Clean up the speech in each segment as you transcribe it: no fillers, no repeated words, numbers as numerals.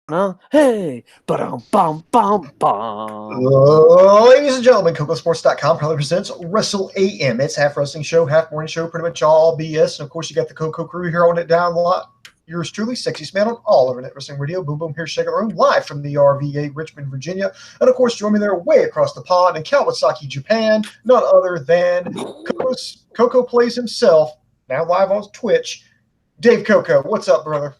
Hey, ba-dum, bum, bum, bum. Ladies and gentlemen, KocoSports.com proudly presents Wrestle AM. It's half wrestling show, half morning show, pretty much all BS. And of course, you got the Koco crew here on it down a lot. Yours truly, sexiest man on all internet wrestling radio. Boom, boom, here, shake it room, live from the RVA, Richmond, Virginia. And of course, join me there way across the pond in Kawasaki, Japan. None other than Koco plays himself, now live on Twitch. Dave Koco, what's up, brother?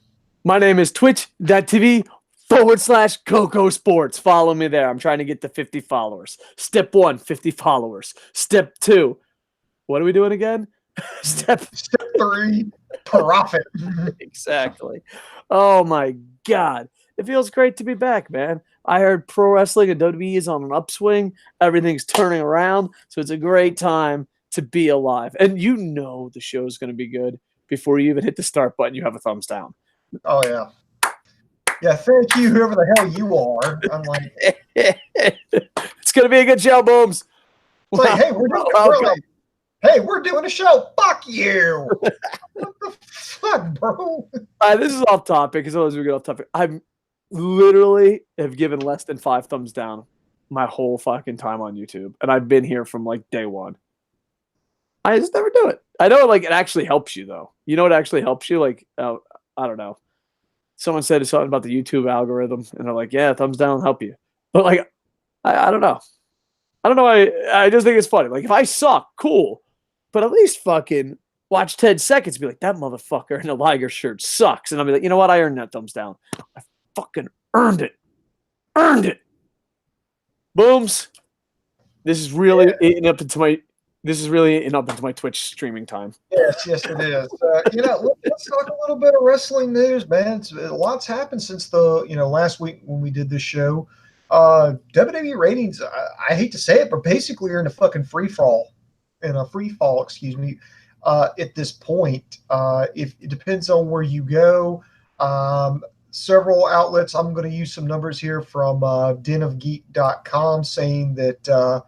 My name is twitch.tv/KocoSports. Follow me there. I'm trying to get to 50 followers. Step 1, 50 followers. Step 2, what are we doing again? Step 3, profit. Exactly. Oh my God. It feels great to be back, man. I heard pro wrestling and WWE is on an upswing. Everything's turning around. So it's a great time to be alive. And you know the show is going to be good before you even hit the start button. You have a thumbs down. Oh, yeah. Yeah, thank you, whoever the hell you are. I'm like, it's going to be a good show, Booms. It's like, hey, we're doing a show. Fuck you. What the fuck, bro? This is off topic, as always we get off topic. I literally have given less than 5 thumbs down my whole fucking time on YouTube, and I've been here from like day one. I just never do it. I know it actually helps you though. You know what actually helps you? I don't know. Someone said something about the YouTube algorithm, and they're like, "Yeah, thumbs down will help you." But I don't know. I don't know. I just think it's funny. Like if I suck, cool, but at least fucking watch 10 seconds and be like, that motherfucker in a Liger shirt sucks, and I'll be like, you know what? I earned that thumbs down. I fucking earned it. Earned it. Booms. This is really eating up into my. This is really eating up into my Twitch streaming time. Yes, it is. Let's talk a little bit of wrestling news, man. A lot's happened since the last week when we did this show. WWE ratings, I hate to say it, but basically are in a fucking free fall, excuse me. At this point, if it depends on where you go. Several outlets. I'm going to use some numbers here from denofgeek.com saying that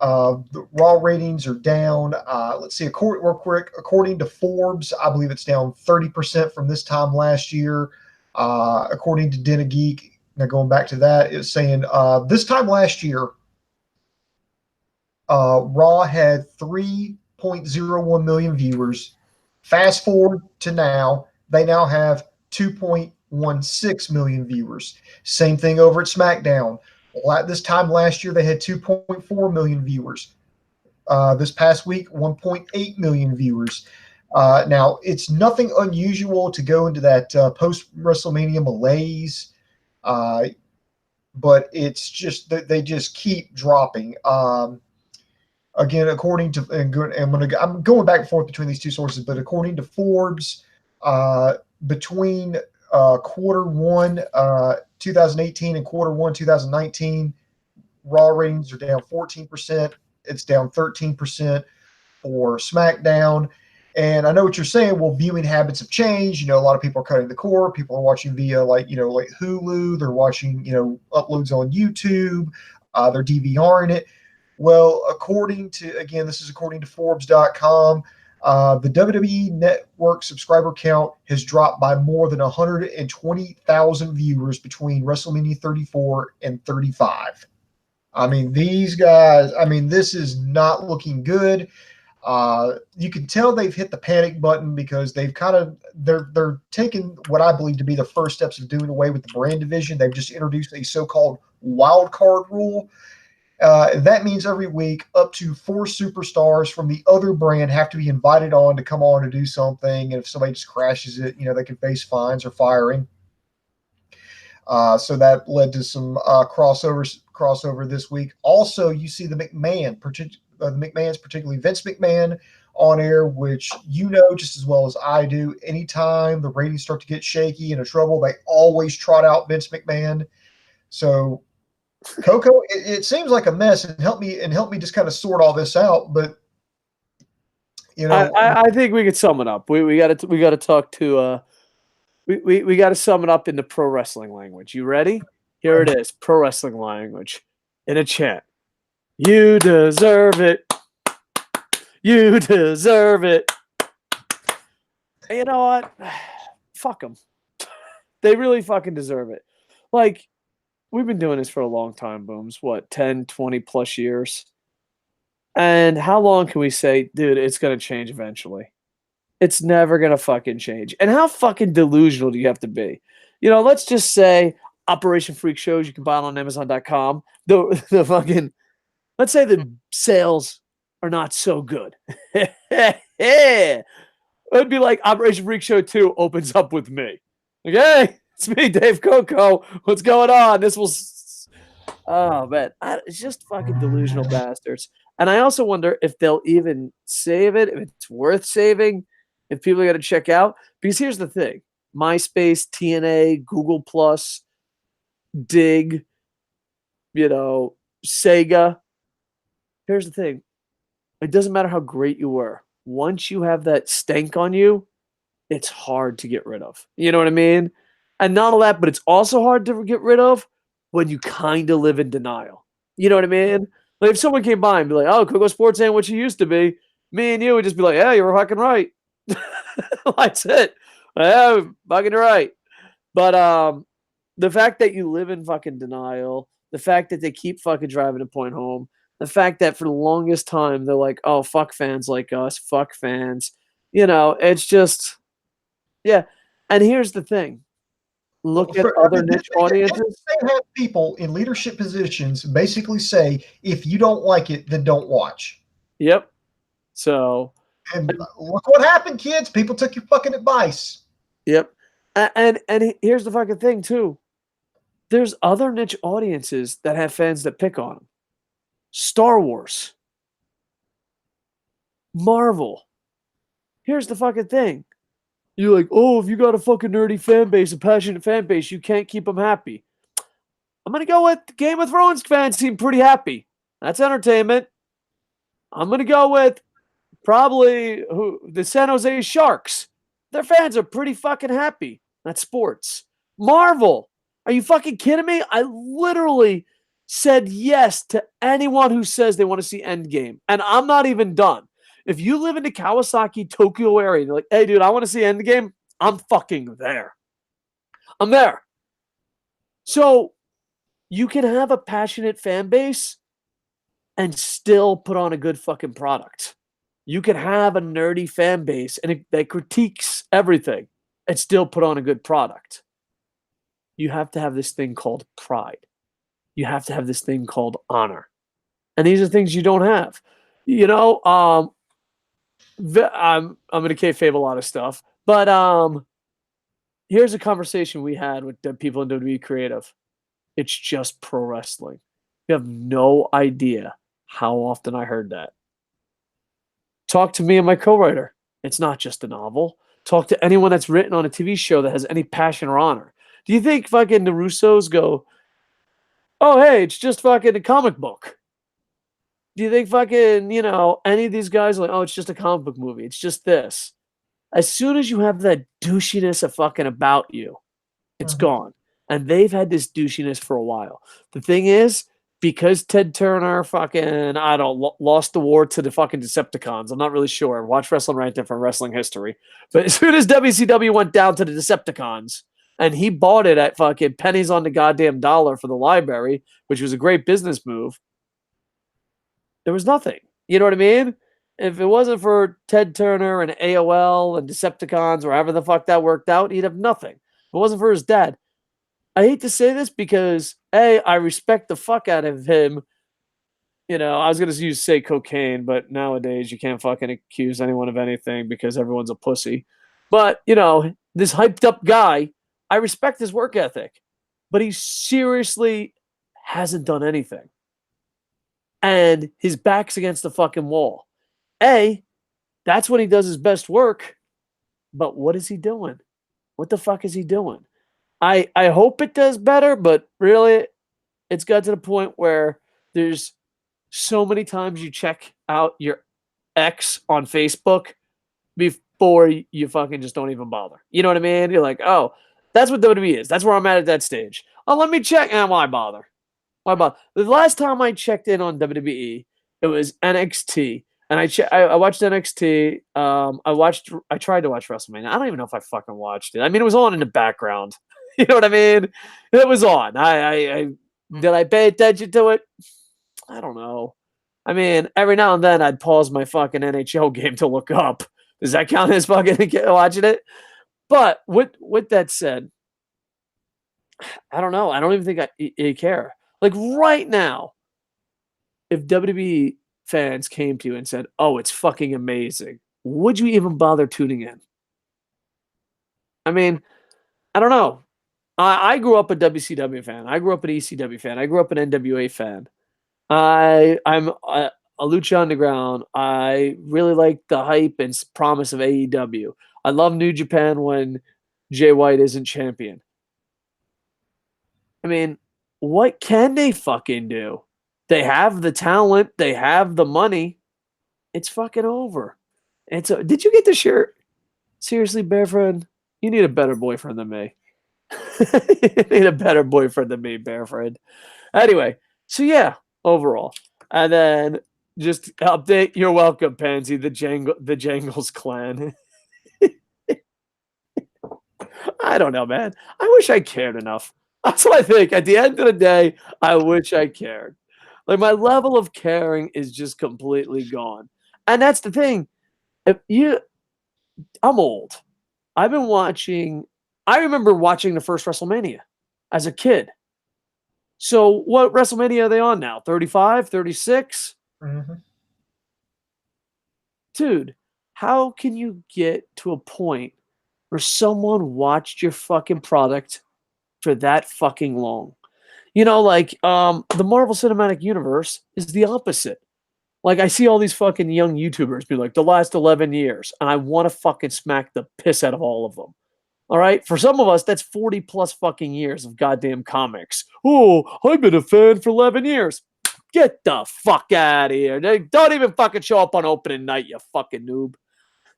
the Raw ratings are down. Let's see, real quick. According to Forbes, I believe it's down 30% from this time last year. According to Den of Geek, now going back to that, it's saying this time last year, Raw had 3.01 million viewers. Fast forward to now, they now have 2.16 million viewers. Same thing over at SmackDown. This time last year, they had 2.4 million viewers. This past week, 1.8 million viewers. Now, it's nothing unusual to go into that post-WrestleMania malaise, but it's just that they just keep dropping. Again, according to I'm going back and forth between these two sources, but according to Forbes, between quarter one 2018 and quarter one 2019, Raw ratings are down 14%. It's down 13% for SmackDown. And I know what you're saying. Well, viewing habits have changed. A lot of people are cutting the cord. People are watching via like Hulu. They're watching uploads on YouTube. They're DVRing it. Well, this is according to Forbes.com, the WWE Network subscriber count has dropped by more than 120,000 viewers between WrestleMania 34 and 35. I mean, these guys, this is not looking good. You can tell they've hit the panic button because they've they're taking what I believe to be the first steps of doing away with the brand division. They've just introduced a so-called wild card rule. That means every week up to 4 superstars from the other brand have to be invited on to come on and do something. And if somebody just crashes it, they can face fines or firing. So that led to some crossover this week. Also, you see the McMahons, particularly Vince McMahon, on air, which just as well as I do. Anytime the ratings start to get shaky and in trouble, they always trot out Vince McMahon. So Koco, it seems like a mess, and help me just kind of sort all this out. But I think we could sum it up. We got to talk to we got to sum it up into pro wrestling language. You ready? Here it is, pro wrestling language in a chant. You deserve it. You deserve it. And you know what? Fuck them. They really fucking deserve it. Like, we've been doing this for a long time, Booms. What, 10, 20 plus years? And how long can we say, dude, it's going to change eventually? It's never going to fucking change. And how fucking delusional do you have to be? Let's just say Operation Freak shows you can buy it on Amazon.com. The fucking, let's say the sales are not so good. It'd be like Operation Freak Show 2 opens up with me. Like, hey, it's me, Dave Koco. What's going on? Oh, man. It's just fucking delusional bastards. And I also wonder if they'll even save it, if it's worth saving, if people are going to check out. Because here's the thing. MySpace, TNA, Google+, Dig, Sega. Here's the thing. It doesn't matter how great you were. Once you have that stank on you, it's hard to get rid of. You know what I mean? And not all that, but it's also hard to get rid of when you kind of live in denial. You know what I mean? Like if someone came by and be like, oh, KocoSports ain't what you used to be, me and you would just be like, yeah, you were fucking right. That's it. Yeah, fucking right. But the fact that you live in fucking denial, the fact that they keep fucking driving a point home, the fact that for the longest time they're like, oh, fuck fans like us, fuck fans. It's just, yeah. And here's the thing. Look at other niche audiences. They have people in leadership positions basically say, if you don't like it, then don't watch. Yep. So. And look what happened, kids. People took your fucking advice. Yep. And here's the fucking thing, too. There's other niche audiences that have fans that pick on them. Star Wars. Marvel. Here's the fucking thing. You're like, oh, if you got a fucking nerdy fan base, a passionate fan base, you can't keep them happy. I'm going to go with Game of Thrones fans seem pretty happy. That's entertainment. I'm going to go with probably the San Jose Sharks. Their fans are pretty fucking happy. That's sports. Marvel. Are you fucking kidding me? I literally said yes to anyone who says they want to see Endgame. And I'm not even done. If you live in the Kawasaki, Tokyo area, and you're like, hey, dude, I want to see Endgame, I'm fucking there. I'm there. So you can have a passionate fan base and still put on a good fucking product. You can have a nerdy fan base and that critiques everything and still put on a good product. You have to have this thing called pride. You have to have this thing called honor. And these are things you don't have. I'm going to kayfabe a lot of stuff, but here's a conversation we had with the people in WWE Creative. It's just pro wrestling. You have no idea how often I heard that. Talk to me and my co-writer. It's not just a novel. Talk to anyone that's written on a TV show that has any passion or honor. Do you think fucking the Russos go, oh, hey, it's just fucking a comic book? Do you think fucking, any of these guys are like, oh, it's just a comic book movie. It's just this. As soon as you have that douchiness of fucking about you, it's gone. And they've had this douchiness for a while. The thing is, because Ted Turner fucking, lost the war to the fucking Decepticons. I'm not really sure. Watch Wrestling Right There from Wrestling History. But as soon as WCW went down to the Decepticons, and he bought it at fucking pennies on the goddamn dollar for the library, which was a great business move, there was nothing. You know what I mean? If it wasn't for Ted Turner and AOL and Decepticons or however the fuck that worked out, he'd have nothing. If it wasn't for his dad. I hate to say this because, A, I respect the fuck out of him. I was going to say cocaine, but nowadays you can't fucking accuse anyone of anything because everyone's a pussy. But, this hyped up guy, I respect his work ethic, but he seriously hasn't done anything. And his back's against the fucking wall. A, that's when he does his best work. But what is he doing? What the fuck is he doing? I hope it does better, but really, it's got to the point where there's so many times you check out your ex on Facebook before you fucking just don't even bother. You know what I mean? You're like, oh, that's what WWE is. That's where I'm at that stage. Oh, let me check. And why bother? Why bother? The last time I checked in on WWE, it was NXT. And I watched NXT. I tried to watch WrestleMania. I don't even know if I fucking watched it. I mean, it was on in the background. You know what I mean? It was on. Did I pay attention to it? I don't know. I mean, every now and then I'd pause my fucking NHL game to look up. Does that count as fucking watching it? But with that said, I don't know. I don't even think I care. Like right now, if WWE fans came to you and said, "Oh, it's fucking amazing," would you even bother tuning in? I mean, I don't know. I grew up a WCW fan. I grew up an ECW fan. I grew up an NWA fan. I'm a Lucha Underground. I really like the hype and promise of AEW. I love New Japan when Jay White isn't champion. I mean, what can they fucking do? They have the talent. They have the money. It's fucking over. Did you get the shirt? Seriously, bear friend, you need a better boyfriend than me. You need a better boyfriend than me, bear friend. Anyway, so yeah, overall. And then just update. You're welcome, Pansy, the Jangles clan. I don't know, man. I wish I cared enough. That's what I think. At the end of the day, I wish I cared. Like my level of caring is just completely gone. And that's the thing. I'm old. I've been watching. I remember watching the first WrestleMania as a kid. So what WrestleMania are they on now? 35, 36? Mm-hmm. Dude, how can you get to a point where someone watched your fucking product for that fucking long? You know, like the Marvel Cinematic Universe is the opposite. Like I see all these fucking young YouTubers be like the last 11 years, and I want to fucking smack the piss out of all of them. All right. For some of us, that's 40 plus fucking years of goddamn comics. Oh, I've been a fan for 11 years. Get the fuck out of here. Don't even fucking show up on opening night, you fucking noob.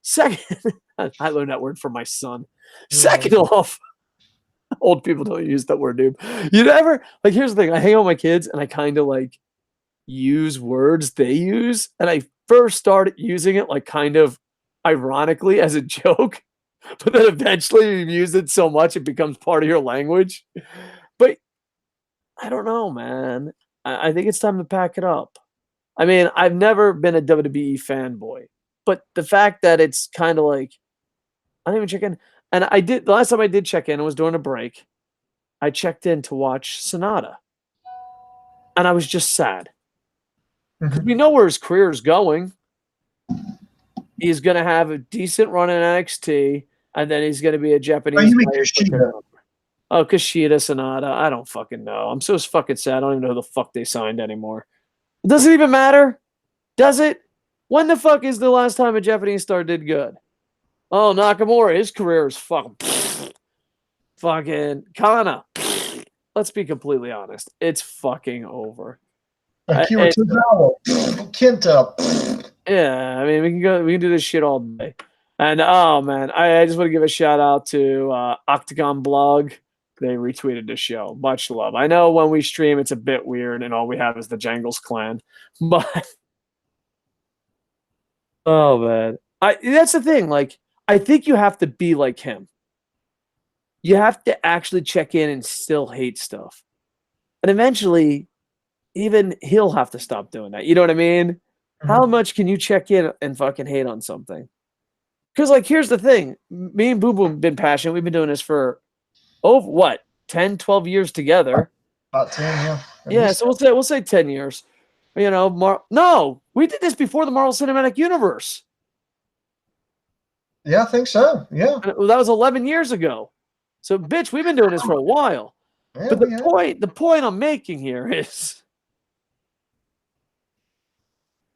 Second, I learned that word from my son. Yeah. Second off, old people don't use that word, noob. You never, like, here's the thing. I hang out with my kids and I kind of like use words they use. And I first started using it like kind of ironically as a joke. But then eventually you use it so much it becomes part of your language. But I don't know, man. I think it's time to pack it up. I mean, I've never been a WWE fanboy, but the fact that it's kind of like I didn't even check in, and I did the last time I did check in, it was during a break. I checked in to watch Sonata, and I was just sad because we know where his career is going. He's going to have a decent run in NXT, and then he's going to be a Japanese. Oh, you mean Kushida? Oh, Kushida, Sonata. I don't fucking know. I'm so fucking sad. I don't even know who the fuck they signed anymore. It doesn't even matter. Does it? When the fuck is the last time a Japanese star did good? Oh, Nakamura. His career is fucking Kana. Let's be completely honest. It's fucking over. Akira Tozawa. Kenta. Yeah, I mean, we can do this shit all day. And oh man, I just want to give a shout out to Octagon Blog. They retweeted the show. Much love. I know when we stream, it's a bit weird, and all we have is the Jangles clan. But oh man, that's the thing. Like, I think you have to be like him. You have to actually check in and still hate stuff, and eventually, even he'll have to stop doing that. You know what I mean? Mm-hmm. How much can you check in and fucking hate on something? Because, like, here's the thing. Me and Boom Boom have been passionate. We've been doing this for, 10, 12 years together. About 10, yeah. Yeah, so we'll say 10 years. You know, no, we did this before the Marvel Cinematic Universe. Yeah, I think so. Yeah. That was 11 years ago. So, bitch, we've been doing this for a while. Yeah, but the point I'm making here is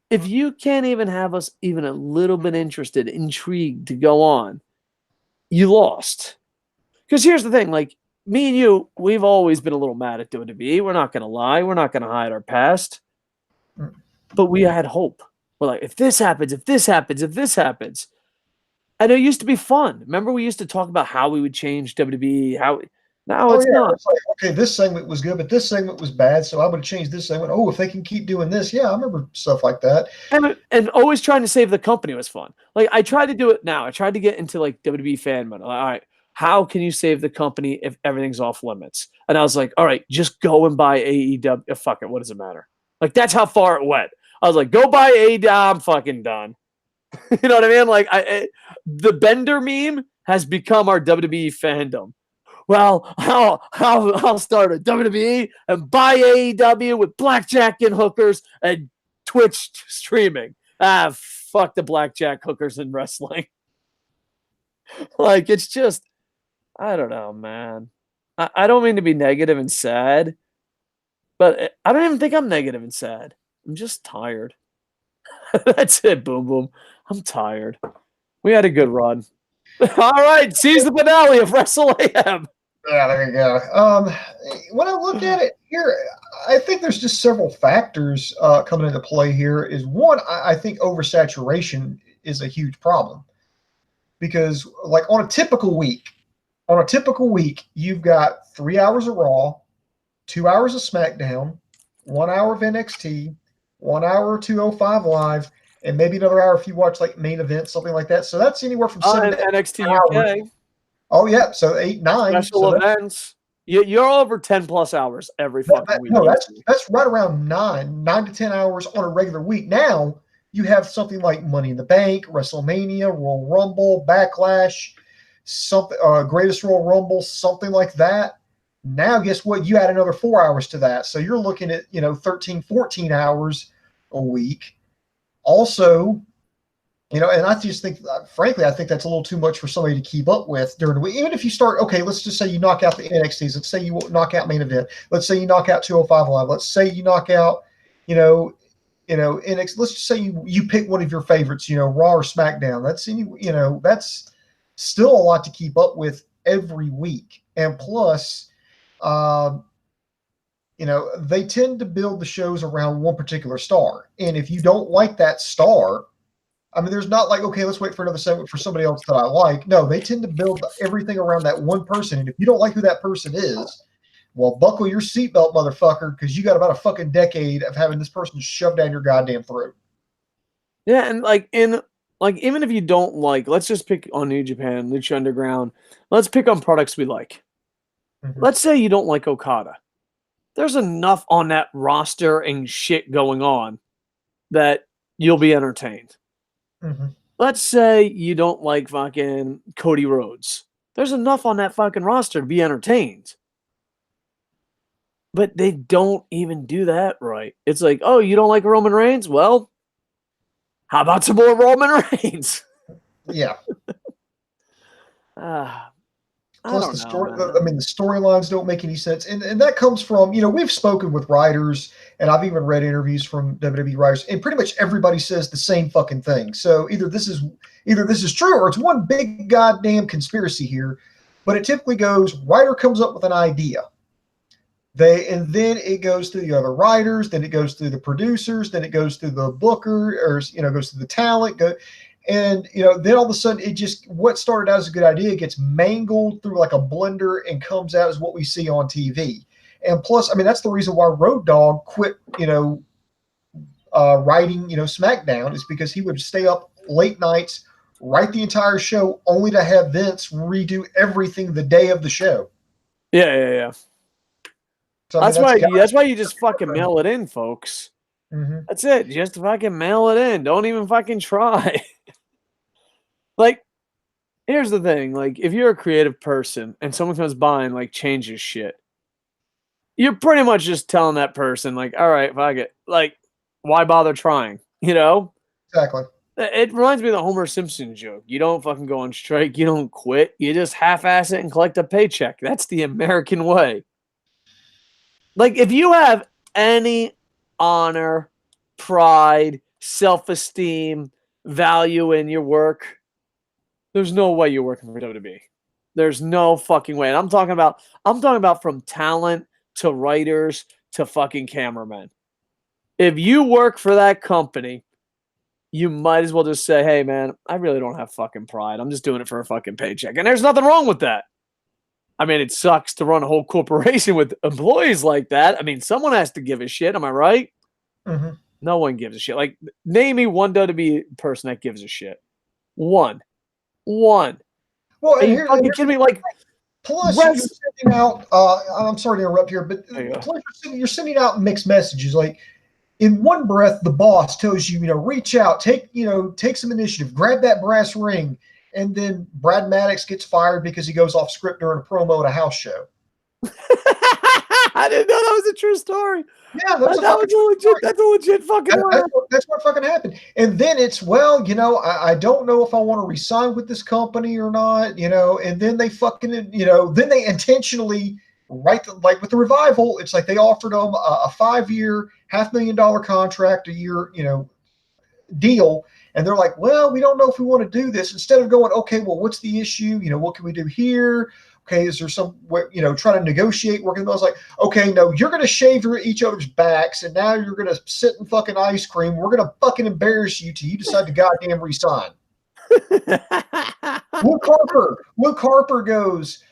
if you can't even have us even a little bit interested, intrigued to go on, you lost. Because here's the thing, like, me and you, we've always been a little mad at WWE. We're not going to lie. We're not going to hide our past. But we had hope. We're like, if this happens, if this happens, if this happens. And it used to be fun. Remember we used to talk about how we would change WWE, now it's not. It's like, okay, this segment was good, but this segment was bad, so I'm going to change this segment. Oh, if they can keep doing this. Yeah, I remember stuff like that. And always trying to save the company was fun. Like, I tried to do it now. I tried to get into, like, WWE fan mode. Like, all right, how can you save the company if everything's off limits? And I was like, all right, just go and buy AEW. Fuck it, what does it matter? Like, that's how far it went. I was like, go buy AEW. I'm fucking done. You know what I mean? Like, the Bender meme has become our WWE fandom. Well, I'll start a WWE and buy AEW with blackjack and hookers and Twitch streaming. Fuck the blackjack, hookers, and wrestling. Like, it's just, I don't know, man. I don't mean to be negative and sad, but I don't even think I'm negative and sad. I'm just tired. That's it, boom, boom. I'm tired. We had a good run. All right, seize the finale of Wrestle AM. Yeah, there you go. When I look at it here, I think there's just several factors coming into play here. Is one, I think oversaturation is a huge problem because, like, on a typical week, you've got 3 hours of Raw, 2 hours of SmackDown, 1 hour of NXT, 1 hour of 205 Live, and maybe another hour if you watch like main events, something like that. So that's anywhere from 7 to NXT hours. UK. Oh yeah, so 8, 9 special events. You're over 10 plus hours every fucking week. No, that's right around 9 to 10 hours on a regular week. Now you have something like Money in the Bank, WrestleMania, Royal Rumble, Backlash, something, Greatest Royal Rumble, something like that. Now, guess what? You add another 4 hours to that, so you're looking at 13, 14 hours a week. Also, and I just think, frankly, I think that's a little too much for somebody to keep up with during the week. Even if you start, okay, let's just say you knock out the NXTs. Let's say you knock out main event. Let's say you knock out 205 Live. Let's say you knock out, NXT. Let's just say you pick one of your favorites, Raw or SmackDown. That's still a lot to keep up with every week. And plus, they tend to build the shows around one particular star. And if you don't like that star, I mean, there's not like, okay, let's wait for another segment for somebody else that I like. No, they tend to build everything around that one person. And if you don't like who that person is, well, buckle your seatbelt, motherfucker, because you got about a fucking decade of having this person shoved down your goddamn throat. Yeah, and even if you don't like, let's just pick on New Japan, Lucha Underground. Let's pick on products we like. Mm-hmm. Let's say you don't like Okada. There's enough on that roster and shit going on that you'll be entertained. Mm-hmm. Let's say you don't like fucking Cody Rhodes. There's enough on that fucking roster to be entertained. But they don't even do that right. It's like, oh, you don't like Roman Reigns? Well, how about some more Roman Reigns? Yeah. Plus the story, the storylines don't make any sense, and that comes from we've spoken with writers, and I've even read interviews from WWE writers, and pretty much everybody says the same fucking thing. So either this is true or it's one big goddamn conspiracy here. But it typically goes: writer comes up with an idea, and then it goes through the other writers, then it goes through the producers, then it goes through the booker, or goes through the talent. And, then all of a sudden what started out as a good idea gets mangled through like a blender and comes out as what we see on TV. And plus, I mean, that's the reason why Road Dogg quit, writing, SmackDown, is because he would stay up late nights, write the entire show, only to have Vince redo everything the day of the show. Yeah. So, that's why you just fucking mail it in, folks. Mm-hmm. That's it. Just fucking mail it in. Don't even fucking try. Like, here's the thing. Like, if you're a creative person and someone comes by and, like, changes shit, you're pretty much just telling that person, like, all right, fuck it. Like, why bother trying? Exactly. It reminds me of the Homer Simpson joke. You don't fucking go on strike. You don't quit. You just half-ass it and collect a paycheck. That's the American way. Like, if you have any honor, pride, self-esteem, value in your work, there's no way you're working for WWE. There's no fucking way. And I'm talking about from talent to writers to fucking cameramen. If you work for that company, you might as well just say, hey, man, I really don't have fucking pride. I'm just doing it for a fucking paycheck. And there's nothing wrong with that. I mean, it sucks to run a whole corporation with employees like that. I mean, someone has to give a shit. Am I right? Mm-hmm. No one gives a shit. Like, name me one WWE person that gives a shit. One. Well, Are and you fucking kidding me? Like, plus you're West. sending out. I'm sorry to interrupt here, but There you go. plus you're sending out mixed messages. Like in one breath, the boss tells you, reach out, take some initiative, grab that brass ring, and then Brad Maddox gets fired because he goes off script during a promo at a house show. I didn't know that was a true story. Yeah, That's a legit fucking laugh. That's what fucking happened. And then it's, I don't know if I want to resign with this company or not, and then they fucking, then they intentionally, like with the Revival, it's like they offered them a 5-year, $500,000 contract a year, deal. And they're like, well, we don't know if we want to do this. Instead of going, okay, well, what's the issue? What can we do here? Okay, is there some way, trying to negotiate, working? I was like, okay, no, you're going to shave each other's backs, and now you're going to sit in fucking ice cream. We're going to fucking embarrass you till you decide to goddamn resign. Luke Harper goes,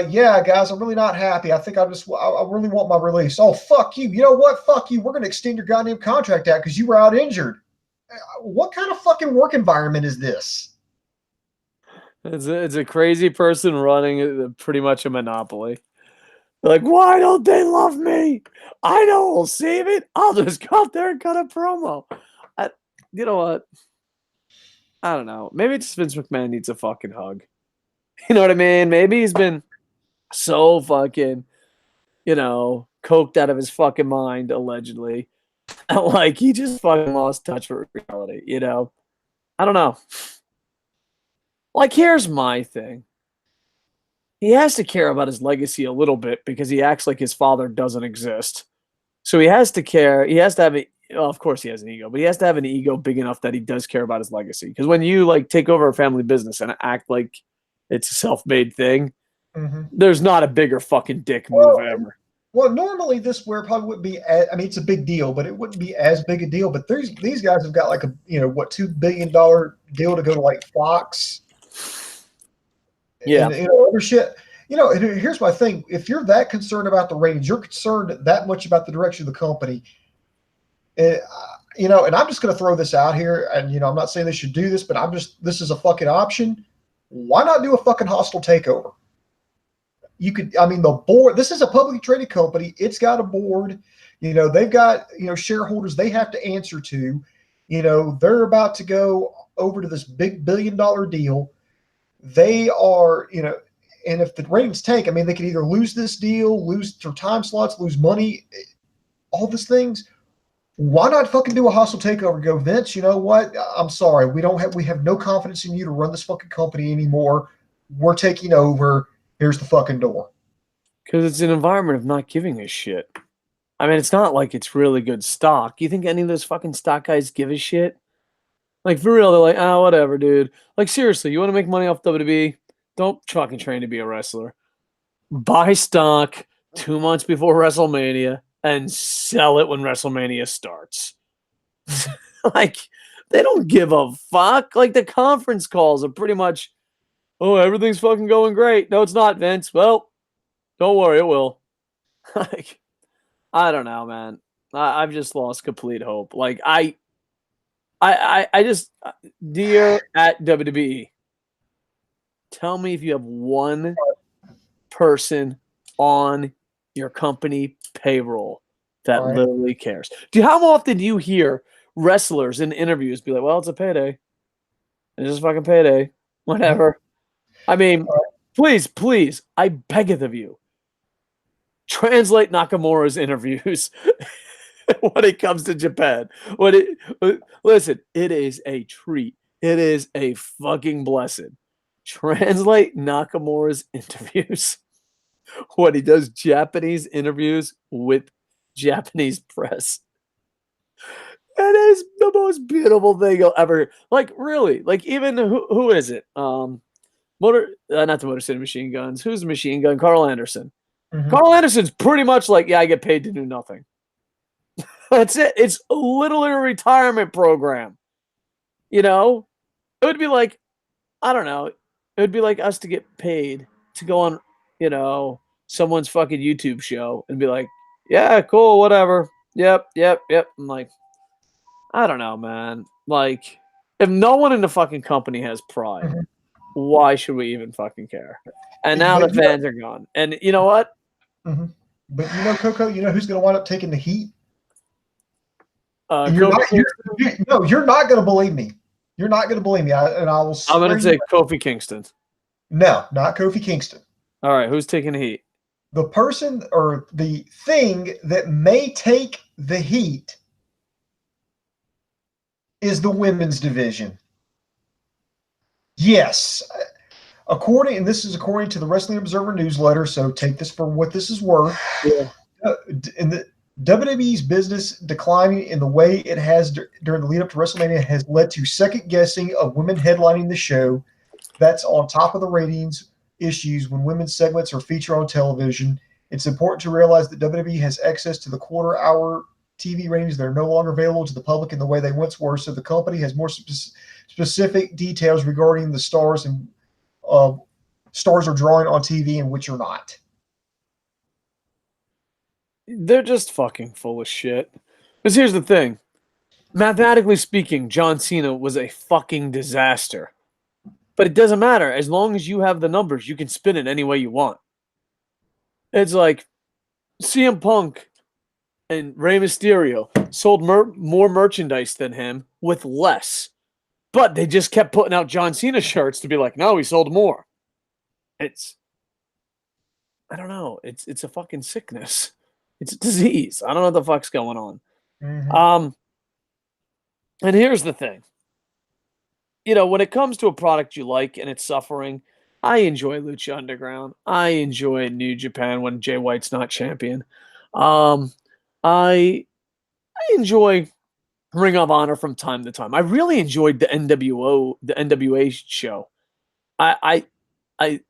yeah, guys, I'm really not happy. I think I really want my release. Oh, fuck you. You know what? Fuck you. We're going to extend your goddamn contract out because you were out injured. What kind of fucking work environment is this? It's a crazy person running pretty much a monopoly. Like, why don't they love me? I know we'll save it. I'll just go out there and cut a promo. You know what? I don't know. Maybe just Vince McMahon needs a fucking hug. You know what I mean? Maybe he's been so fucking, coked out of his fucking mind, allegedly. Like, he just fucking lost touch with reality, I don't know. Like, here's my thing. He has to care about his legacy a little bit because he acts like his father doesn't exist. So he has to care. He has to have of course he has an ego, but he has to have an ego big enough that he does care about his legacy. Because when you like take over a family business and act like it's a self-made thing, there's not a bigger fucking dick move ever. Well, normally this probably wouldn't be. It's a big deal, but it wouldn't be as big a deal. But these guys have got like a $2 billion deal to go to like Fox. Yeah. And other shit. Here's my thing. If you're that concerned about the ratings, you're concerned that much about the direction of the company. And I'm just going to throw this out here. And, I'm not saying they should do this, but this is a fucking option. Why not do a fucking hostile takeover? The board, this is a publicly traded company. It's got a board, they've got, shareholders they have to answer to, they're about to go over to this big $1 billion deal. They are, and if the ratings tank, they could either lose this deal, lose their time slots, lose money, all these things. Why not fucking do a hostile takeover? Go, Vince, you know what? I'm sorry. We have no confidence in you to run this fucking company anymore. We're taking over. Here's the fucking door. Because it's an environment of not giving a shit. It's not like it's really good stock. You think any of those fucking stock guys give a shit? Like, for real, they're like, oh, whatever, dude. Like, seriously, you want to make money off WWE? Don't fucking train to be a wrestler. Buy stock 2 months before WrestleMania and sell it when WrestleMania starts. Like, they don't give a fuck. Like, the conference calls are pretty much, oh, everything's fucking going great. No, it's not, Vince. Well, don't worry, it will. Like, I don't know, man. I've just lost complete hope. Like, I just, dear at WWE, tell me if you have one person on your company payroll that literally cares. How often do you hear wrestlers in interviews be like, well, it's a payday. It's just fucking payday. Whatever. Please, I beg of you, translate Nakamura's interviews when it comes to Japan. Listen, it is a treat. It is a fucking blessing. Translate Nakamura's interviews when he does Japanese interviews with Japanese press. It is the most beautiful thing you'll ever. Like, really, like, even who is it? Not the Motor City Machine Guns. Who's the Machine Gun? Carl Anderson. Carl Anderson's pretty much like, yeah, I get paid to do nothing. That's it. It's literally a retirement program. It would be like, I don't know. It would be like us to get paid to go on, someone's fucking YouTube show and be like, yeah, cool, whatever. Yep. I'm like, I don't know, man. Like, if no one in the fucking company has pride, why should we even fucking care? And now But the fans are gone. And you know what? mhm. But Coco, you know who's going to wind up taking the heat? And Kofi you're not going to believe me. You're not going to believe me. I will I'm swear going to say Kofi Kingston. No, not Kofi Kingston. All right, who's taking the heat? The person or the thing that may take the heat is the women's division. Yes. And this is according to the Wrestling Observer newsletter, so take this for what this is worth. Yeah. In the WWE's business declining in the way it has during the lead up to WrestleMania has led to second guessing of women headlining the show. That's on top of the ratings issues when women's segments are featured on television. It's important to realize that WWE has access to the quarter-hour TV ratings that are no longer available to the public in the way they once were, so the company has more specific details regarding the stars and stars are drawing on TV and which are not. They're just fucking full of shit. Because here's the thing. Mathematically speaking, John Cena was a fucking disaster. But it doesn't matter. As long as you have the numbers, you can spin it any way you want. It's like CM Punk and Rey Mysterio sold more merchandise than him with less. But they just kept putting out John Cena shirts to be like, no, he sold more. I don't know. It's a fucking sickness. It's a disease. I don't know what the fuck's going on. Mm-hmm. And here's the thing. You know, when it comes to a product you like and it's suffering, I enjoy Lucha Underground. I enjoy New Japan when Jay White's not champion. I enjoy Ring of Honor from time to time. I really enjoyed the NWA show. I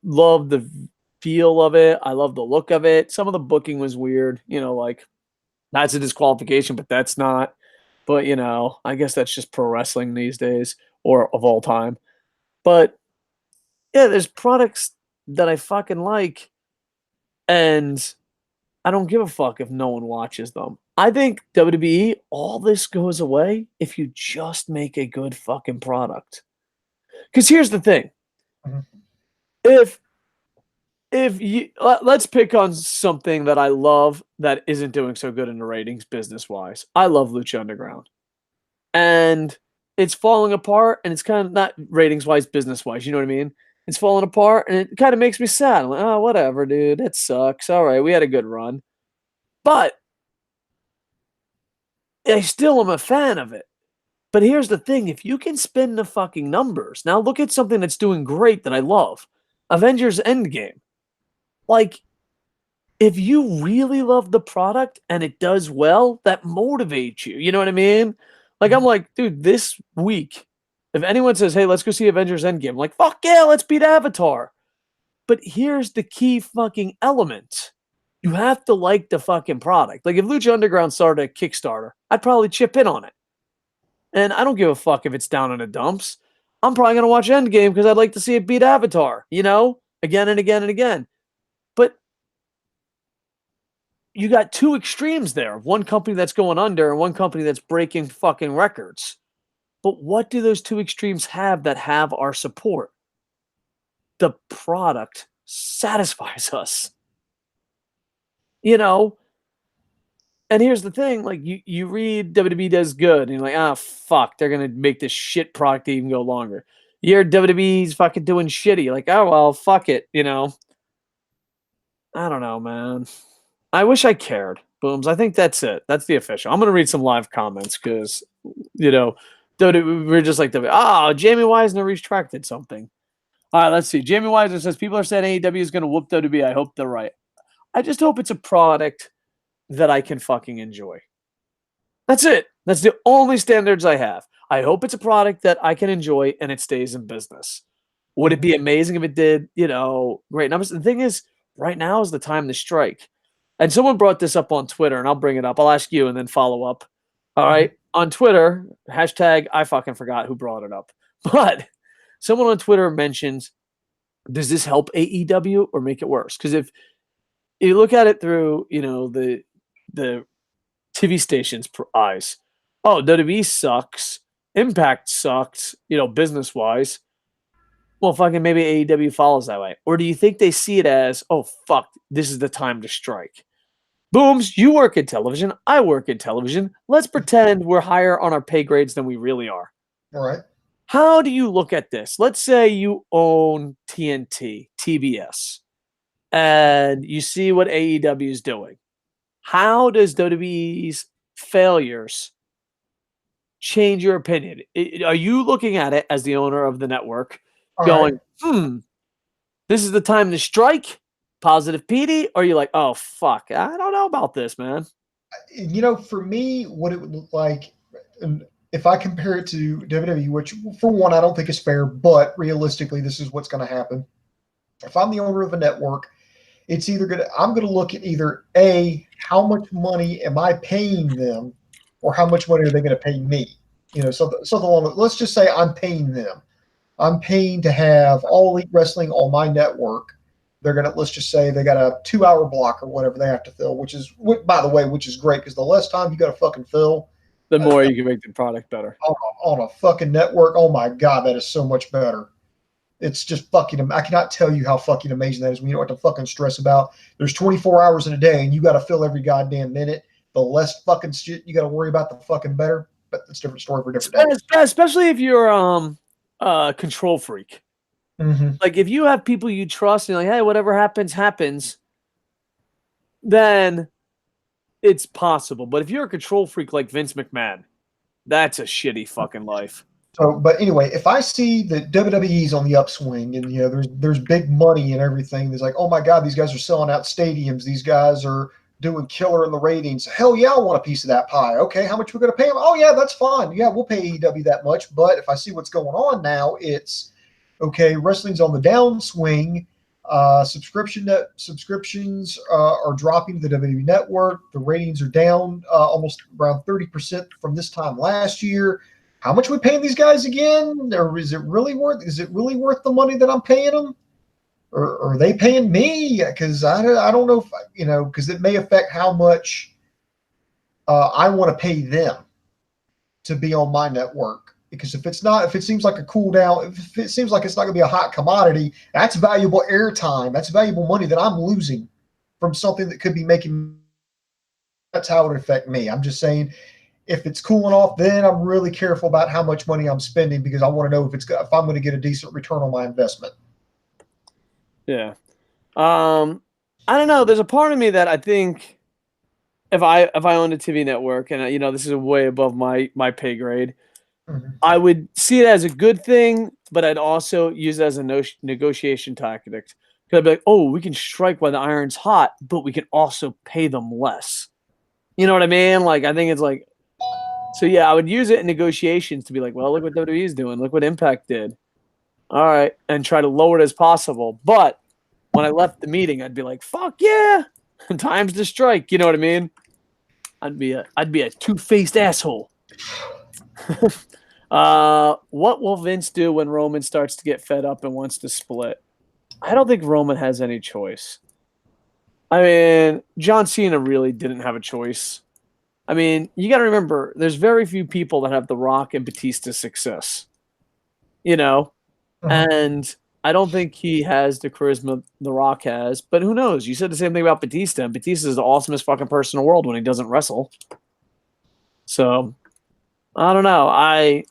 love the feel of it. I love the look of it. Some of the booking was weird, you know, like that's a disqualification, but that's not. But you know, I guess that's just pro wrestling these days or of all time. But yeah, there's products that I fucking like, and I don't give a fuck if no one watches them. I think WWE, all this goes away if you just make a good fucking product. Because here's the thing. Mm-hmm. If you let's pick on something that I love that isn't doing so good in the ratings business wise. I love Lucha Underground. And it's falling apart and it's kind of not ratings wise, business wise, you know what I mean? It's falling apart and it kind of makes me sad. I'm like, oh, whatever, dude. It sucks. All right, we had a good run. But I still am a fan of it. But here's the thing, if you can spin the fucking numbers, now look at something that's doing great that I love. Avengers Endgame. Like, if you really love the product and it does well, that motivates you. You know what I mean? Like, I'm like, dude, this week, if anyone says, hey, let's go see Avengers Endgame, I'm like, fuck yeah, let's beat Avatar. But here's the key fucking element. You have to like the fucking product. Like, if Lucha Underground started a Kickstarter, I'd probably chip in on it. And I don't give a fuck if it's down in the dumps. I'm probably going to watch Endgame because I'd like to see it beat Avatar, you know, again and again and again. But you got two extremes there. One company that's going under and one company that's breaking fucking records. But what do those two extremes have that have our support? The product satisfies us. You know? And here's the thing, like you read WWE does good, and you're like, ah, fuck, they're gonna make this shit product even go longer. You hear WWE's fucking doing shitty, like, oh well, fuck it, you know. I don't know, man. I wish I cared. Booms. I think that's it. That's the official. I'm gonna read some live comments because you know, we're just like Jamie Wisner retracted something. All right, let's see. Jamie Wisner says people are saying AEW is gonna whoop WWE. I hope they're right. I just hope it's a product that I can fucking enjoy. That's it. That's the only standards I have. I hope it's a product that I can enjoy and it stays in business. Would it be amazing if it did, you know, great numbers? The thing is, right now is the time to strike. And someone brought this up on Twitter, and I'll bring it up. I'll ask you and then follow up. All right. On Twitter, hashtag, I fucking forgot who brought it up. But someone on Twitter mentions, does this help AEW or make it worse? Because if you look at it through, you know, the TV station's eyes. Oh, WWE sucks. Impact sucks, you know, business wise. Well, fucking maybe AEW follows that way. Or do you think they see it as, oh, fuck, this is the time to strike? Booms, you work in television. I work in television. Let's pretend we're higher on our pay grades than we really are. All right. How do you look at this? Let's say you own TNT, TBS, and you see what AEW is doing. How does WWE's failures change your opinion? Are you looking at it as the owner of the network All right. going, this is the time to strike? Positive PD? Or are you like, oh, fuck, I don't know about this, man? For me, what it would look like, and if I compare it to WWE, which for one, I don't think is fair, but realistically, this is what's going to happen. If I'm the owner of a network, it's either I'm going to look at either how much money am I paying them, or how much money are they going to pay me? Something along. Let's just say I'm paying them. I'm paying to have All Elite Wrestling on my network. Let's just say they got a 2-hour block or whatever they have to fill, which is, by the way, which is great, because the less time you got to fucking fill, the more you can make the product better on a fucking network. Oh my God, that is so much better. It's just fucking, I cannot tell you how fucking amazing that is when you don't have to fucking stress about, there's 24 hours in a day and you got to fill every goddamn minute. The less fucking shit you got to worry about, the fucking better. But it's a different story for a different day. Especially if you're a control freak. Mm-hmm. Like if you have people you trust and you're like, hey, whatever happens, happens, then it's possible. But if you're a control freak like Vince McMahon, that's a shitty fucking life. So, but anyway, if I see that WWE's on the upswing and there's big money and everything, there's like, oh my God, these guys are selling out stadiums. These guys are doing killer in the ratings. Hell yeah, I want a piece of that pie. Okay, how much we going to pay them? Oh yeah, that's fine. Yeah, we'll pay AEW that much. But if I see what's going on now, it's okay. Wrestling's on the downswing. Subscriptions are dropping to the WWE Network. The ratings are down almost around 30% from this time last year. How much are we paying these guys again? Or is it really worth the money that I'm paying them? Or are they paying me? Because I don't know if, because it may affect how much I want to pay them to be on my network. Because if it seems like a cool down, if it seems like it's not going to be a hot commodity, that's valuable airtime. That's valuable money that I'm losing from something that could be making. That's how it would affect me. I'm just saying, if it's cooling off, then I'm really careful about how much money I'm spending, because I want to know if I'm going to get a decent return on my investment. Yeah. I don't know. There's a part of me that I think if I owned a TV network and this is way above my pay grade, Mm-hmm. I would see it as a good thing, but I'd also use it as a negotiation tactic. Because I'd be like, oh, we can strike while the iron's hot, but we can also pay them less. You know what I mean? Like, I think it's like, so yeah, I would use it in negotiations to be like, well, look what WWE is doing. Look what Impact did. All right. And try to lower it as possible. But when I left the meeting, I'd be like, fuck yeah. Time's to strike. You know what I mean? I'd be a two-faced asshole. What will Vince do when Roman starts to get fed up and wants to split? I don't think Roman has any choice. I mean, John Cena really didn't have a choice. I mean, you got to remember, there's very few people that have The Rock and Batista's success. And I don't think he has the charisma The Rock has, but who knows? You said the same thing about Batista, and Batista is the awesomest fucking person in the world when he doesn't wrestle. So, I don't know. I